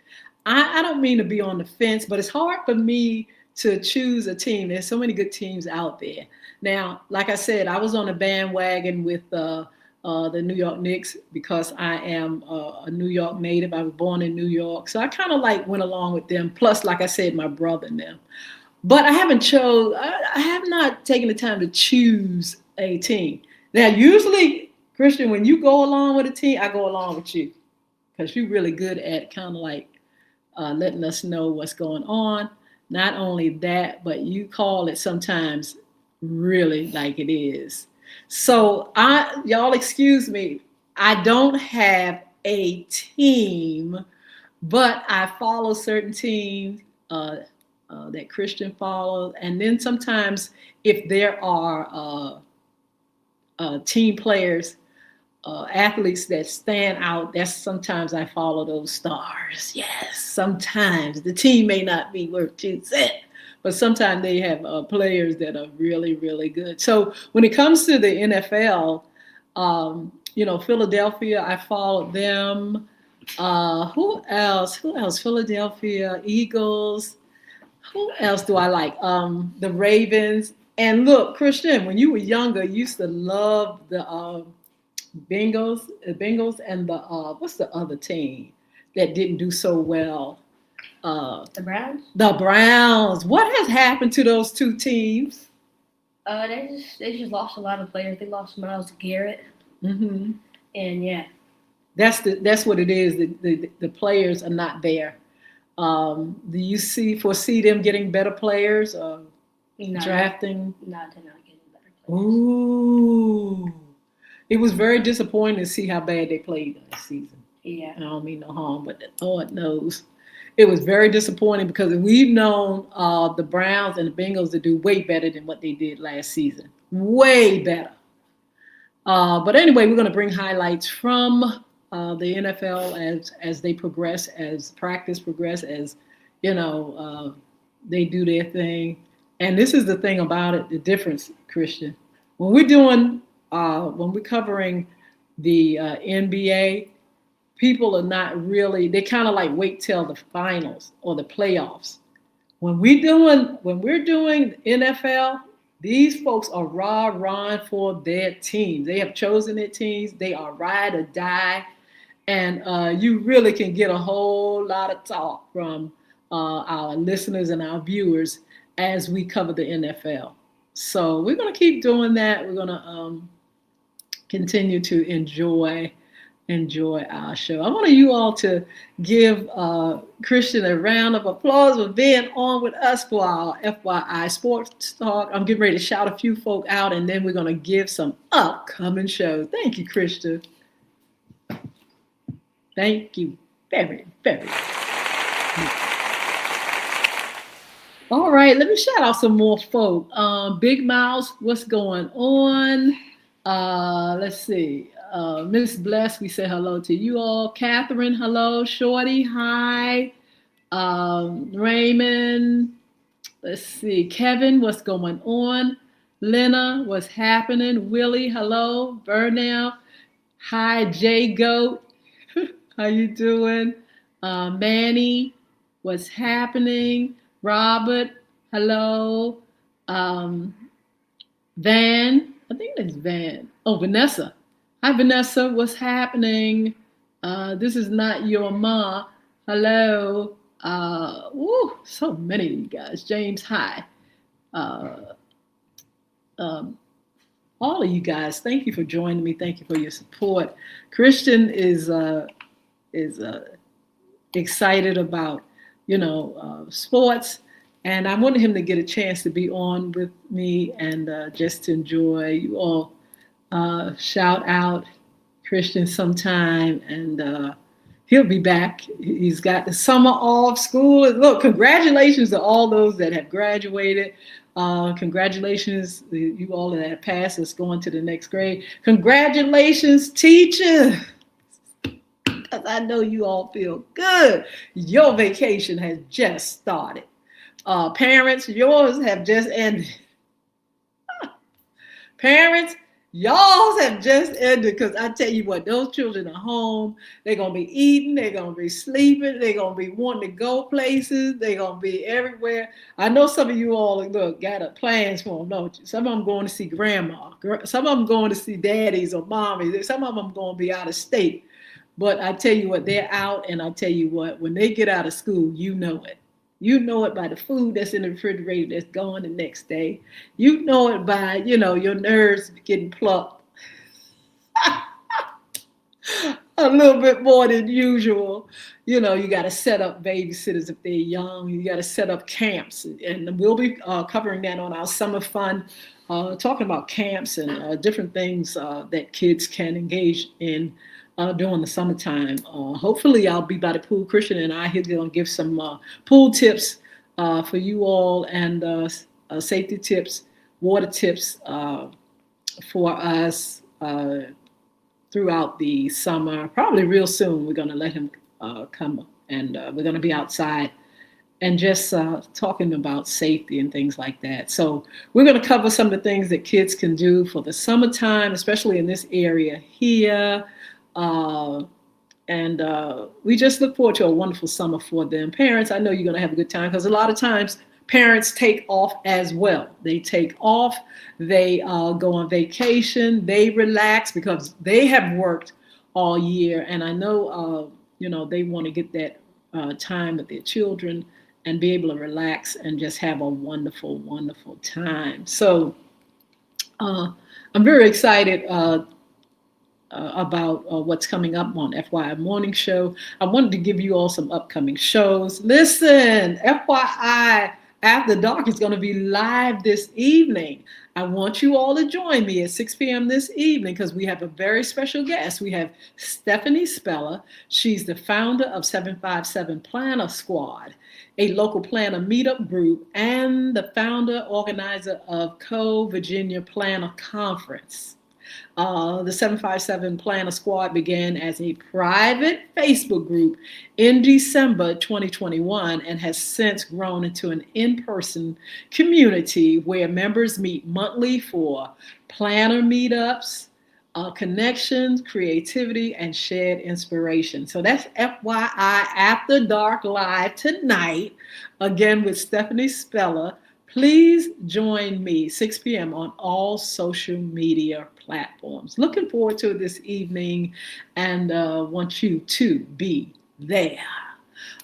I don't mean to be on the fence, but it's hard for me to choose a team. There's so many good teams out there. Now, like I said, I was on a bandwagon with the New York Knicks because I am a New York native. I was born in New York. So I kind of went along with them. Plus, like I said, my brother and them. But I have not taken the time to choose a team. Now, usually, Christian, when you go along with a team, I go along with you because you're really good at kind of like letting us know what's going on. Not only that, but you call it sometimes really like it is. So y'all excuse me, I don't have a team, but I follow certain teams that Christian follows, and then sometimes if there are team players, athletes that stand out, that's sometimes I follow those stars. Yes, sometimes the team may not be worth 2 cents, but sometimes they have players that are really, really good. So when it comes to the NFL, Philadelphia, I followed them. Who else? Who else? Philadelphia Eagles. Who else do I like? The Ravens. And look, Christian, when you were younger, you used to love the Bengals, and the what's the other team that didn't do so well? The Browns. The Browns. What has happened to those two teams? They just lost a lot of players. They lost Miles Garrett, Mm-hmm. and yeah, That's what it is. The players are not there. Do you foresee them getting better players? Drafting? No, they're not getting better players. Ooh. It was very disappointing to see how bad they played last season. Yeah. I don't mean no harm, but the Lord knows. It was very disappointing because we've known the Browns and the Bengals to do way better than what they did last season. Way better. But anyway, we're going to bring highlights from the NFL as they progress, as practice progress, as they do their thing. And this is the thing about it, the difference, Christian. When we're covering the NBA, people are not really. They kind of like wait till the finals or the playoffs. When we're doing NFL, these folks are rah-rahing for their teams. They have chosen their teams. They are ride or die, and you really can get a whole lot of talk from our listeners and our viewers as we cover the NFL. So we're going to keep doing that. We're going to continue to enjoy our show. I want you all to give Christian a round of applause for being on with us for our FYI Sports Talk. I'm getting ready to shout a few folk out, and then we're going to give some upcoming shows. Thank you, Christian. Thank you very, very much. All right, let me shout out some more folk. Big Mouse, what's going on? Let's see. Miss Bless, we say hello to you all. Catherine, hello. Shorty, hi. Raymond, let's see. Kevin, what's going on? Lena, what's happening? Willie, hello. Burnell, hi. J Goat, how you doing? Manny, what's happening? Robert, hello. Van, I think that's Van. Oh, Vanessa. Hi, Vanessa. What's happening? This is not your ma. Hello. So many of you guys. James, hi. All of you guys, thank you for joining me. Thank you for your support. Christian is excited about sports, and I wanted him to get a chance to be on with me and just to enjoy. You all shout out Christian sometime, and he'll be back. He's got the summer off school. Look, congratulations to all those that have graduated. Congratulations to you all that have passed us going to the next grade. Congratulations, teachers. I know you all feel good. Your vacation has just started. Parents, yours have just ended. Parents, y'all have just ended, because I tell you what, those children are home. They're going to be eating. They're going to be sleeping. They're going to be wanting to go places. They're going to be everywhere. I know some of you all got plans for them, don't you? Some of them going to see grandma. Some of them going to see daddies or mommies. Some of them going to be out of state. But I tell you what, they're out, and I tell you what, when they get out of school, you know it. You know it by the food that's in the refrigerator that's gone the next day. You know it by, your nerves getting plucked a little bit more than usual. You got to set up babysitters if they're young. You got to set up camps. And we'll be covering that on our summer fun, talking about camps and different things that kids can engage in during the summertime. Hopefully, I'll be by the pool. Christian and I are going to give some pool tips for you all, and safety tips, water tips for us throughout the summer. Probably real soon, we're going to let him come, and we're going to be outside and just talking about safety and things like that. So we're going to cover some of the things that kids can do for the summertime, especially in this area here. And we just look forward to a wonderful summer for them. Parents, I know you're going to have a good time, because a lot of times parents take off as well. They take off, they go on vacation, they relax because they have worked all year. And I know, they want to get that time with their children and be able to relax and just have a wonderful, wonderful time. So I'm very excited about what's coming up on FYI Morning Show. I wanted to give you all some upcoming shows. Listen, FYI After Dark is going to be live this evening. I want you all to join me at 6 p.m. this evening, because we have a very special guest. We have Stephanie Speller. She's the founder of 757 Planner Squad, a local planner meetup group, and the founder, organizer of Co-Virginia Planner Conference. The 757 Planner Squad began as a private Facebook group in December 2021 and has since grown into an in-person community where members meet monthly for planner meetups, connections, creativity, and shared inspiration. So that's FYI After Dark Live tonight, again with Stephanie Speller. Please join me 6 p.m. on all social media platforms. Looking forward to it this evening, and want you to be there.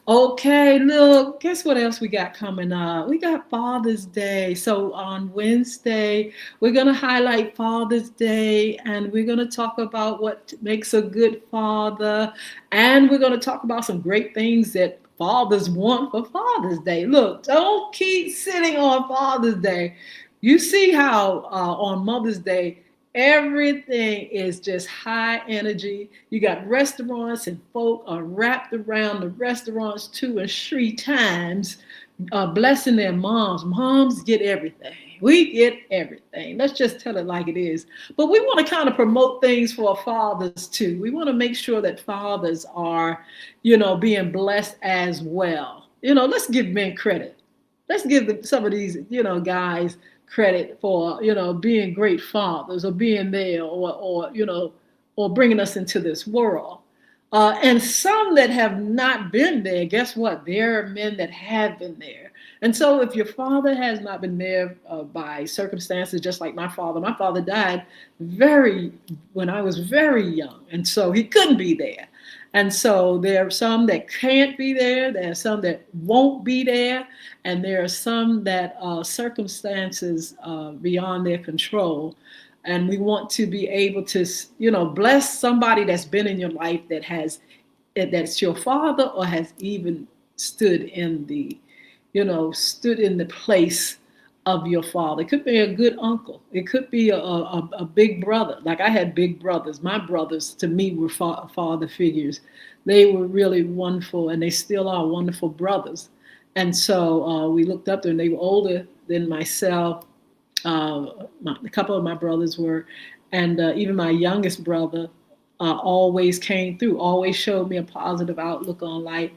Okay, look, guess what else we got coming up? We got Father's Day. So on Wednesday, we're going to highlight Father's Day, and we're going to talk about what makes a good father, and we're going to talk about some great things that fathers want for Father's Day. Look, don't keep sitting on Father's Day. You see how on Mother's Day, everything is just high energy. You got restaurants, and folk are wrapped around the restaurants 2 and 3 times, blessing their moms. Moms get everything. We get everything. Let's just tell it like it is. But we want to kind of promote things for fathers too. We want to make sure that fathers are, being blessed as well. Let's give men credit. Let's give some of these, guys credit for, being great fathers, or being there, or bringing us into this world. And some that have not been there, guess what? There are men that have been there. And so if your father has not been there by circumstances, just like my father died when I was very young. And so he couldn't be there. And so there are some that can't be there. There are some that won't be there. And there are some that circumstances beyond their control. And we want to be able to, bless somebody that's been in your life that's your father, or has even stood in the place of your father. It could be a good uncle. It could be a big brother. Like I had big brothers. My brothers, to me, were father figures. They were really wonderful, and they still are wonderful brothers. And so we looked up to them. They were older than myself. A couple of my brothers were, and even my youngest brother always came through, always showed me a positive outlook on life.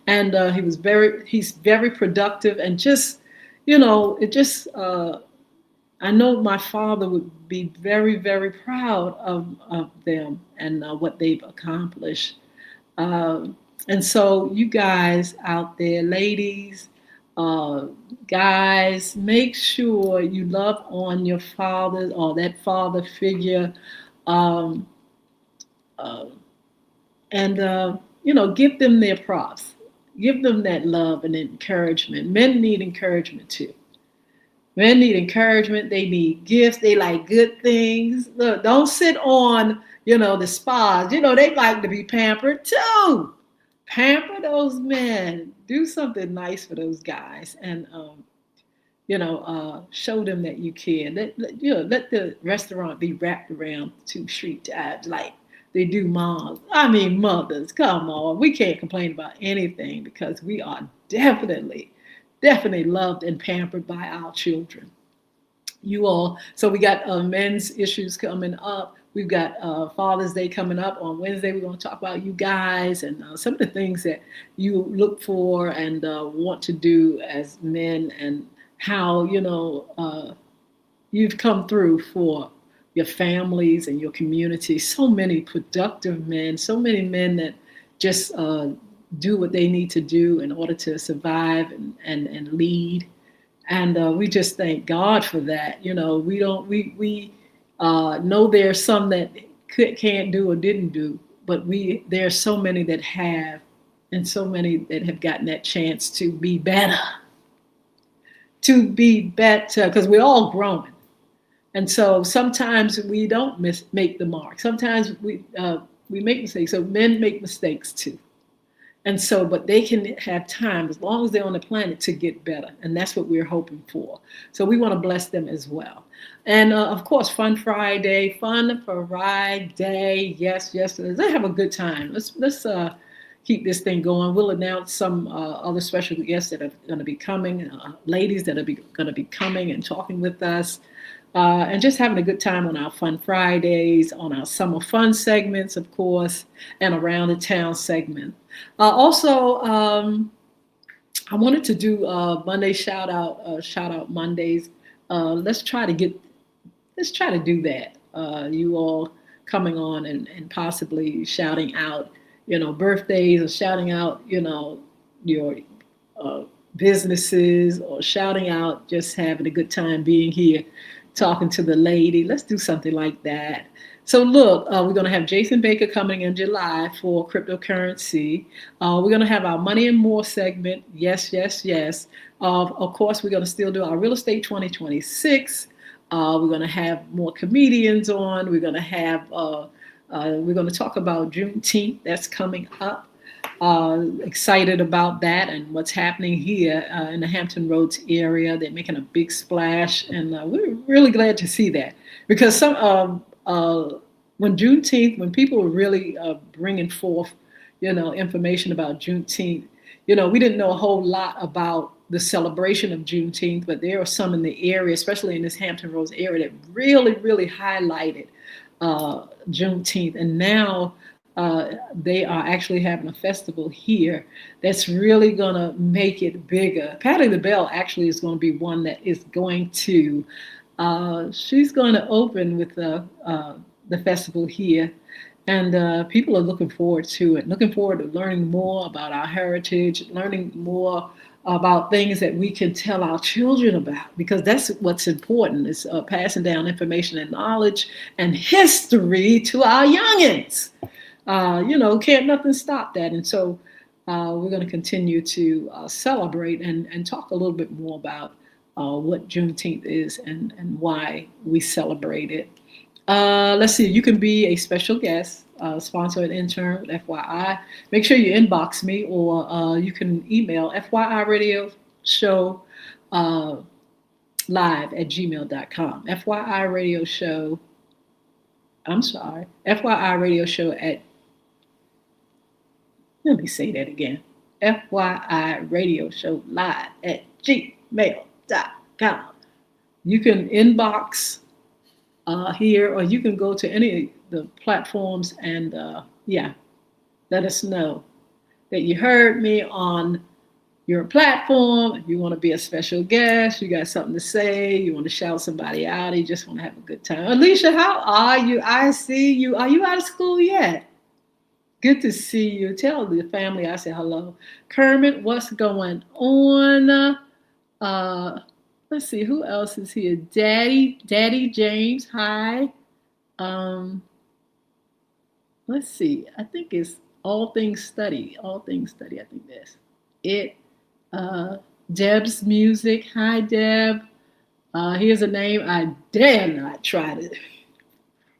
And he's very productive, and just, I know my father would be very, very proud of them and what they've accomplished. And so you guys out there, ladies, guys, make sure you love on your father, or that father figure, and give them their props. Give them that love and encouragement. Men need encouragement too. Men need encouragement. They need gifts. They like good things. Look, don't sit on, the spas. They like to be pampered too. Pamper those men. Do something nice for those guys, and show them that you care. Let the restaurant be wrapped around two street jobs like they do moms. I mean, mothers. Come on, we can't complain about anything because we are definitely loved and pampered by our children. You all. So we got men's issues coming up. We've got Father's Day coming up on Wednesday. We're going to talk about you guys and some of the things that you look for and want to do as men, and how you've come through for your families and your community. So many productive men, so many men that just do what they need to do in order to survive and lead. And we just thank God for that. We know there's some that can't do or didn't do, but there are so many that have, and so many that have gotten that chance to be better, because we're all growing. And so sometimes we don't make the mark. Sometimes we make mistakes. So men make mistakes too. And so, but they can have time as long as they're on the planet to get better. And that's what we're hoping for. So we want to bless them as well. And of course, Fun Friday. Yes. Let's have a good time. Let's keep this thing going. We'll announce some other special guests that are going to be coming, ladies that are going to be coming and talking with us. And just having a good time on our Fun Fridays, on our Summer Fun segments, of course, and Around the Town segment. Also, I wanted to do Monday shout out Mondays. Let's try to do that. You all coming on and possibly shouting out, birthdays, or shouting out, your businesses, or shouting out just having a good time being here, talking to the lady. Let's do something like that. So look, we're going to have Jason Baker coming in July for cryptocurrency. We're going to have our Money and More segment. Yes. Of course, we're going to still do our Real Estate 2026. We're going to have more comedians on. We're going to talk about Juneteenth. That's coming up. Excited about that and what's happening here in the Hampton Roads area. They're making a big splash, and we're really glad to see that, because when Juneteenth, when people were really bringing forth, information about Juneteenth, we didn't know a whole lot about the celebration of Juneteenth, but there are some in the area, especially in this Hampton Roads area, that really highlighted Juneteenth, and now they are actually having a festival here that's really going to make it bigger. Patti LaBelle actually is going to be one that is going to, she's going to open with the festival here. And people are looking forward to it, looking forward to learning more about our heritage, learning more about things that we can tell our children about, because that's what's important, is passing down information and knowledge and history to our youngins. Can't nothing stop that. And so we're going to continue to celebrate and talk a little bit more about what Juneteenth is and why we celebrate it. Let's see, you can be a special guest, sponsor an intern, FYI. Make sure you inbox me, or you can email FYI Radio Show live@gmail.com. FYI Radio Show, FYI Radio Show let me say that again. FYI Radio Show live@gmail.com. You can inbox here, or you can go to any of the platforms and let us know that you heard me on your platform. If you want to be a special guest, you got something to say, you want to shout somebody out, you just want to have a good time. Alicia, how are you? I see you. Are you out of school yet? Good to see you. Tell the family I said hello. Kermit, what's going on? Let's see, who else is here? Daddy James, hi. Let's see, I think it's All Things Study, I think this. it. Deb's Music. Hi, Deb. Here's a name I dare not try to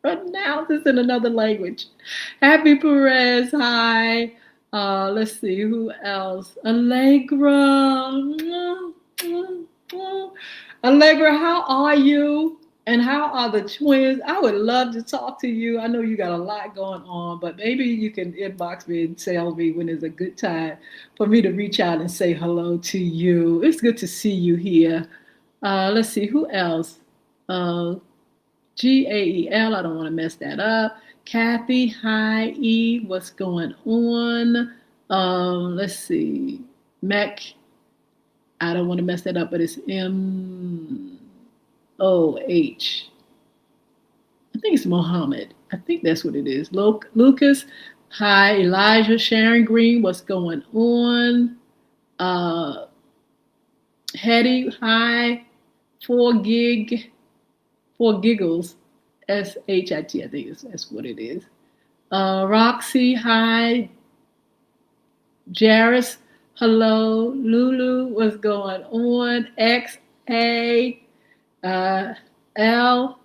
pronounce. It's in another language. Happy Perez. Hi. Let's see who else. Allegra. Allegra, how are you? And how are the twins? I would love to talk to you. I know you got a lot going on, but maybe you can inbox me and tell me when is a good time for me to reach out and say hello to you. It's good to see you here. Let's see, who else? Gael, I don't want to mess that up. Kathy, hi, E, what's going on? Let's see. Mac, I don't want to mess that up, but it's M-O-H. I think it's Mohammed. I think that's what it is. Lucas, hi, Elijah, Sharon Green, what's going on? Hetty, hi, 4 giggles, S-H-I-T, I think that's what it is. Roxy, hi. Jairus, hello. Lulu, what's going on? X-A, L,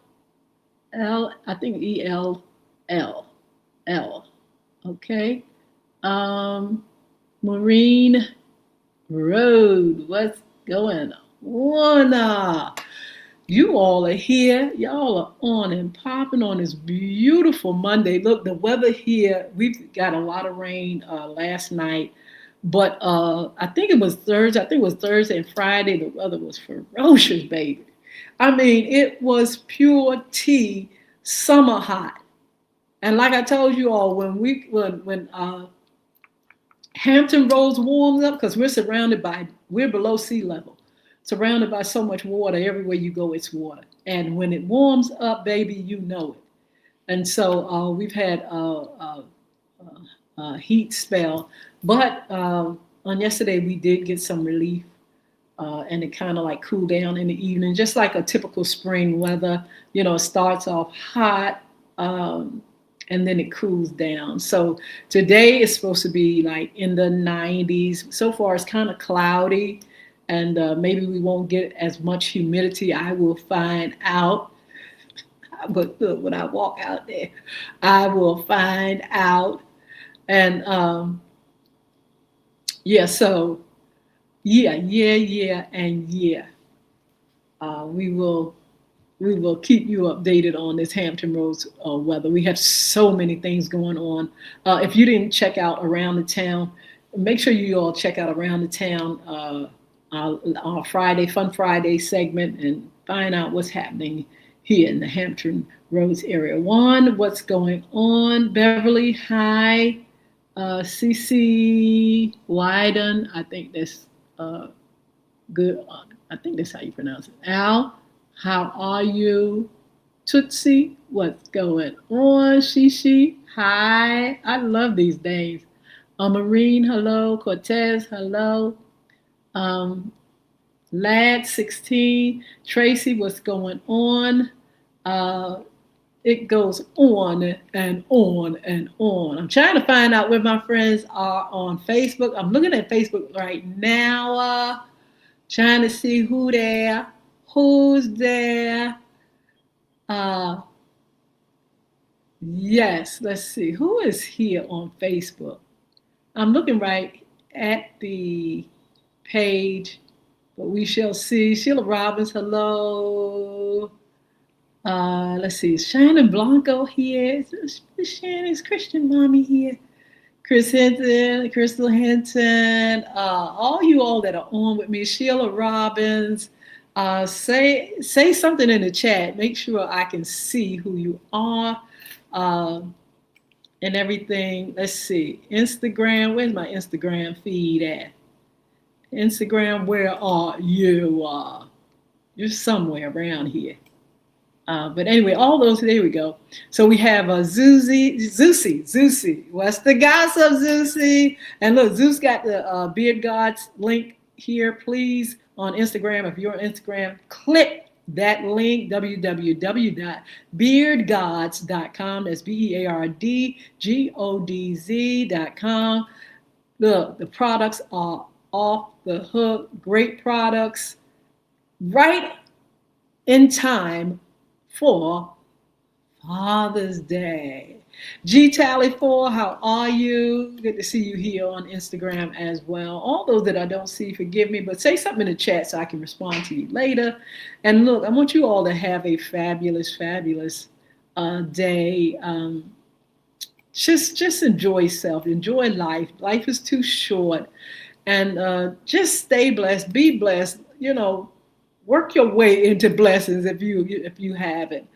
I think E-L-L, okay. Maureen Road, what's going on? You all are here. Y'all are on and popping on this beautiful Monday. Look, the weather here, we've got a lot of rain last night, but I think it was Thursday. I think it was Thursday and Friday. The weather was ferocious, baby. I mean, it was pure tea, summer hot. And like I told you all, when Hampton Roads warms up, because we're below sea level, surrounded by so much water. Everywhere you go, it's water. And when it warms up, baby, you know it. And so we've had a heat spell. But on yesterday, we did get some relief. And it kind of like cooled down in the evening, just like a typical spring weather. You know, it starts off hot and then it cools down. So today is supposed to be like in the 90s. So far, it's kind of cloudy. And maybe we won't get as much humidity. I will find out. But look, when I walk out there, I will find out. And yeah, so yeah. We will keep you updated on this Hampton Roads weather. We have so many things going on. If you didn't check out Around the Town, make sure you all check out Around the Town. Our Fun Friday segment and find out what's happening here in the Hampton Roads area. Juan, what's going on? Beverly, hi. CC Wyden, I think that's good. I think that's how you pronounce it. Al, how are you? Tootsie, what's going on? Shishi, hi. I love these names. Marine, hello. Cortez, hello. Lad 16, Tracy, what's going on? It goes on and on and on. I'm trying to find out where my friends are on Facebook. I'm looking at Facebook right now, trying to see who's there. Yes, let's see. Who is here on Facebook? I'm looking right at the page, but we shall see. Sheila Robbins, hello. Let's see. Shannon Blanco here. Is Shannon's Christian mommy here? Chris Hinton, Crystal Hinton, all you all that are on with me. Sheila Robbins. Say something in the chat. Make sure I can see who you are. And everything. Let's see. Instagram. Where's my Instagram feed at? Instagram, where are you? You're somewhere around here. But anyway, all those, there we go. So we have Zeusy. What's the gossip, Zeusy? And look, Zeus got the Beard Gods link here. Please, on Instagram, if you're on Instagram, click that link, www.beardgods.com. That's BeardGodz.com. Look, the products are off the hook, great products, right in time for Father's Day. G Tally 4, how are you? Good to see you here on Instagram as well. All those that I don't see, forgive me, but say something in the chat so I can respond to you later. And look, I want you all to have a fabulous, fabulous day. Just enjoy self, enjoy life. Life is too short, and just stay blessed, be blessed. Work your way into blessings if you haven't.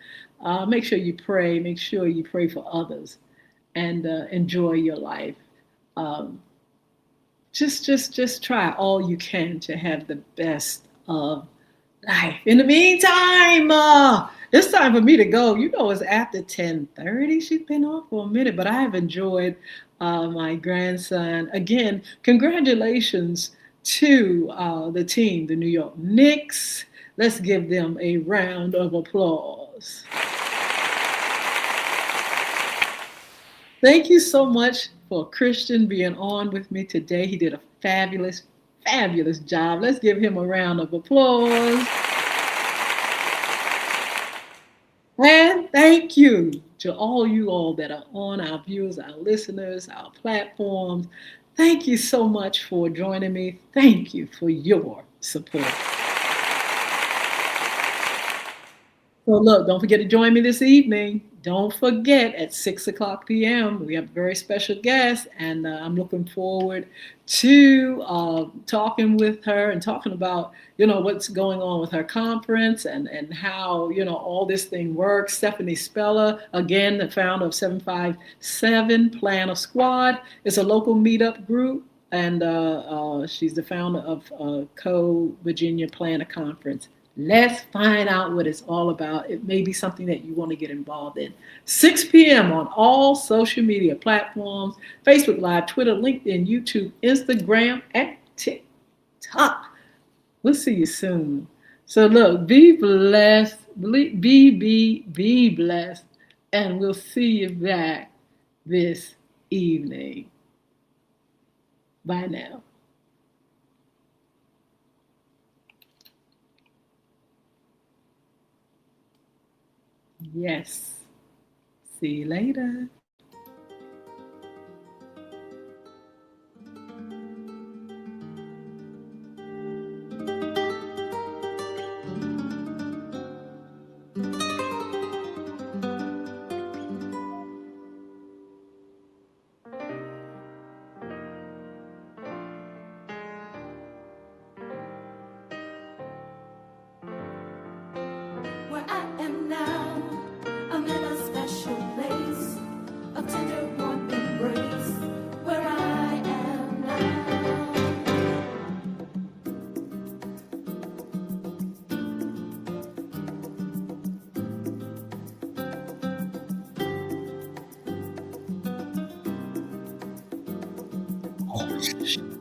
Make sure you pray. Make sure you pray for others, and enjoy your life. Um, just try all you can to have the best of life. In the meantime, it's time for me to go. It's after 10:30. She's been off for a minute, but I have enjoyed my grandson. Again, congratulations to the team, the New York Knicks. Let's give them a round of applause. Thank you so much for Christian being on with me today. He did a fabulous, fabulous job. Let's give him a round of applause. And thank you to all you all that are on, our viewers, our listeners, our platforms. Thank you so much for joining me. Thank you for your support. So look, don't forget to join me this evening. Don't forget at 6 o'clock p.m. we have a very special guest, and I'm looking forward to talking with her and talking about what's going on with her conference and how all this thing works. Stephanie Speller, again, the founder of 757 Planner Squad, is a local meetup group, and she's the founder of Co-Virginia Planner Conference. Let's find out what it's all about. It may be something that you want to get involved in. 6 p.m. on all social media platforms: Facebook Live, Twitter, LinkedIn, YouTube, Instagram, and TikTok. We'll see you soon. So look, be blessed, be blessed, and we'll see you back this evening. Bye now. Yes. See you later. Where I am now, I'm in a special place, a tender warm embrace, where I am now. Oh,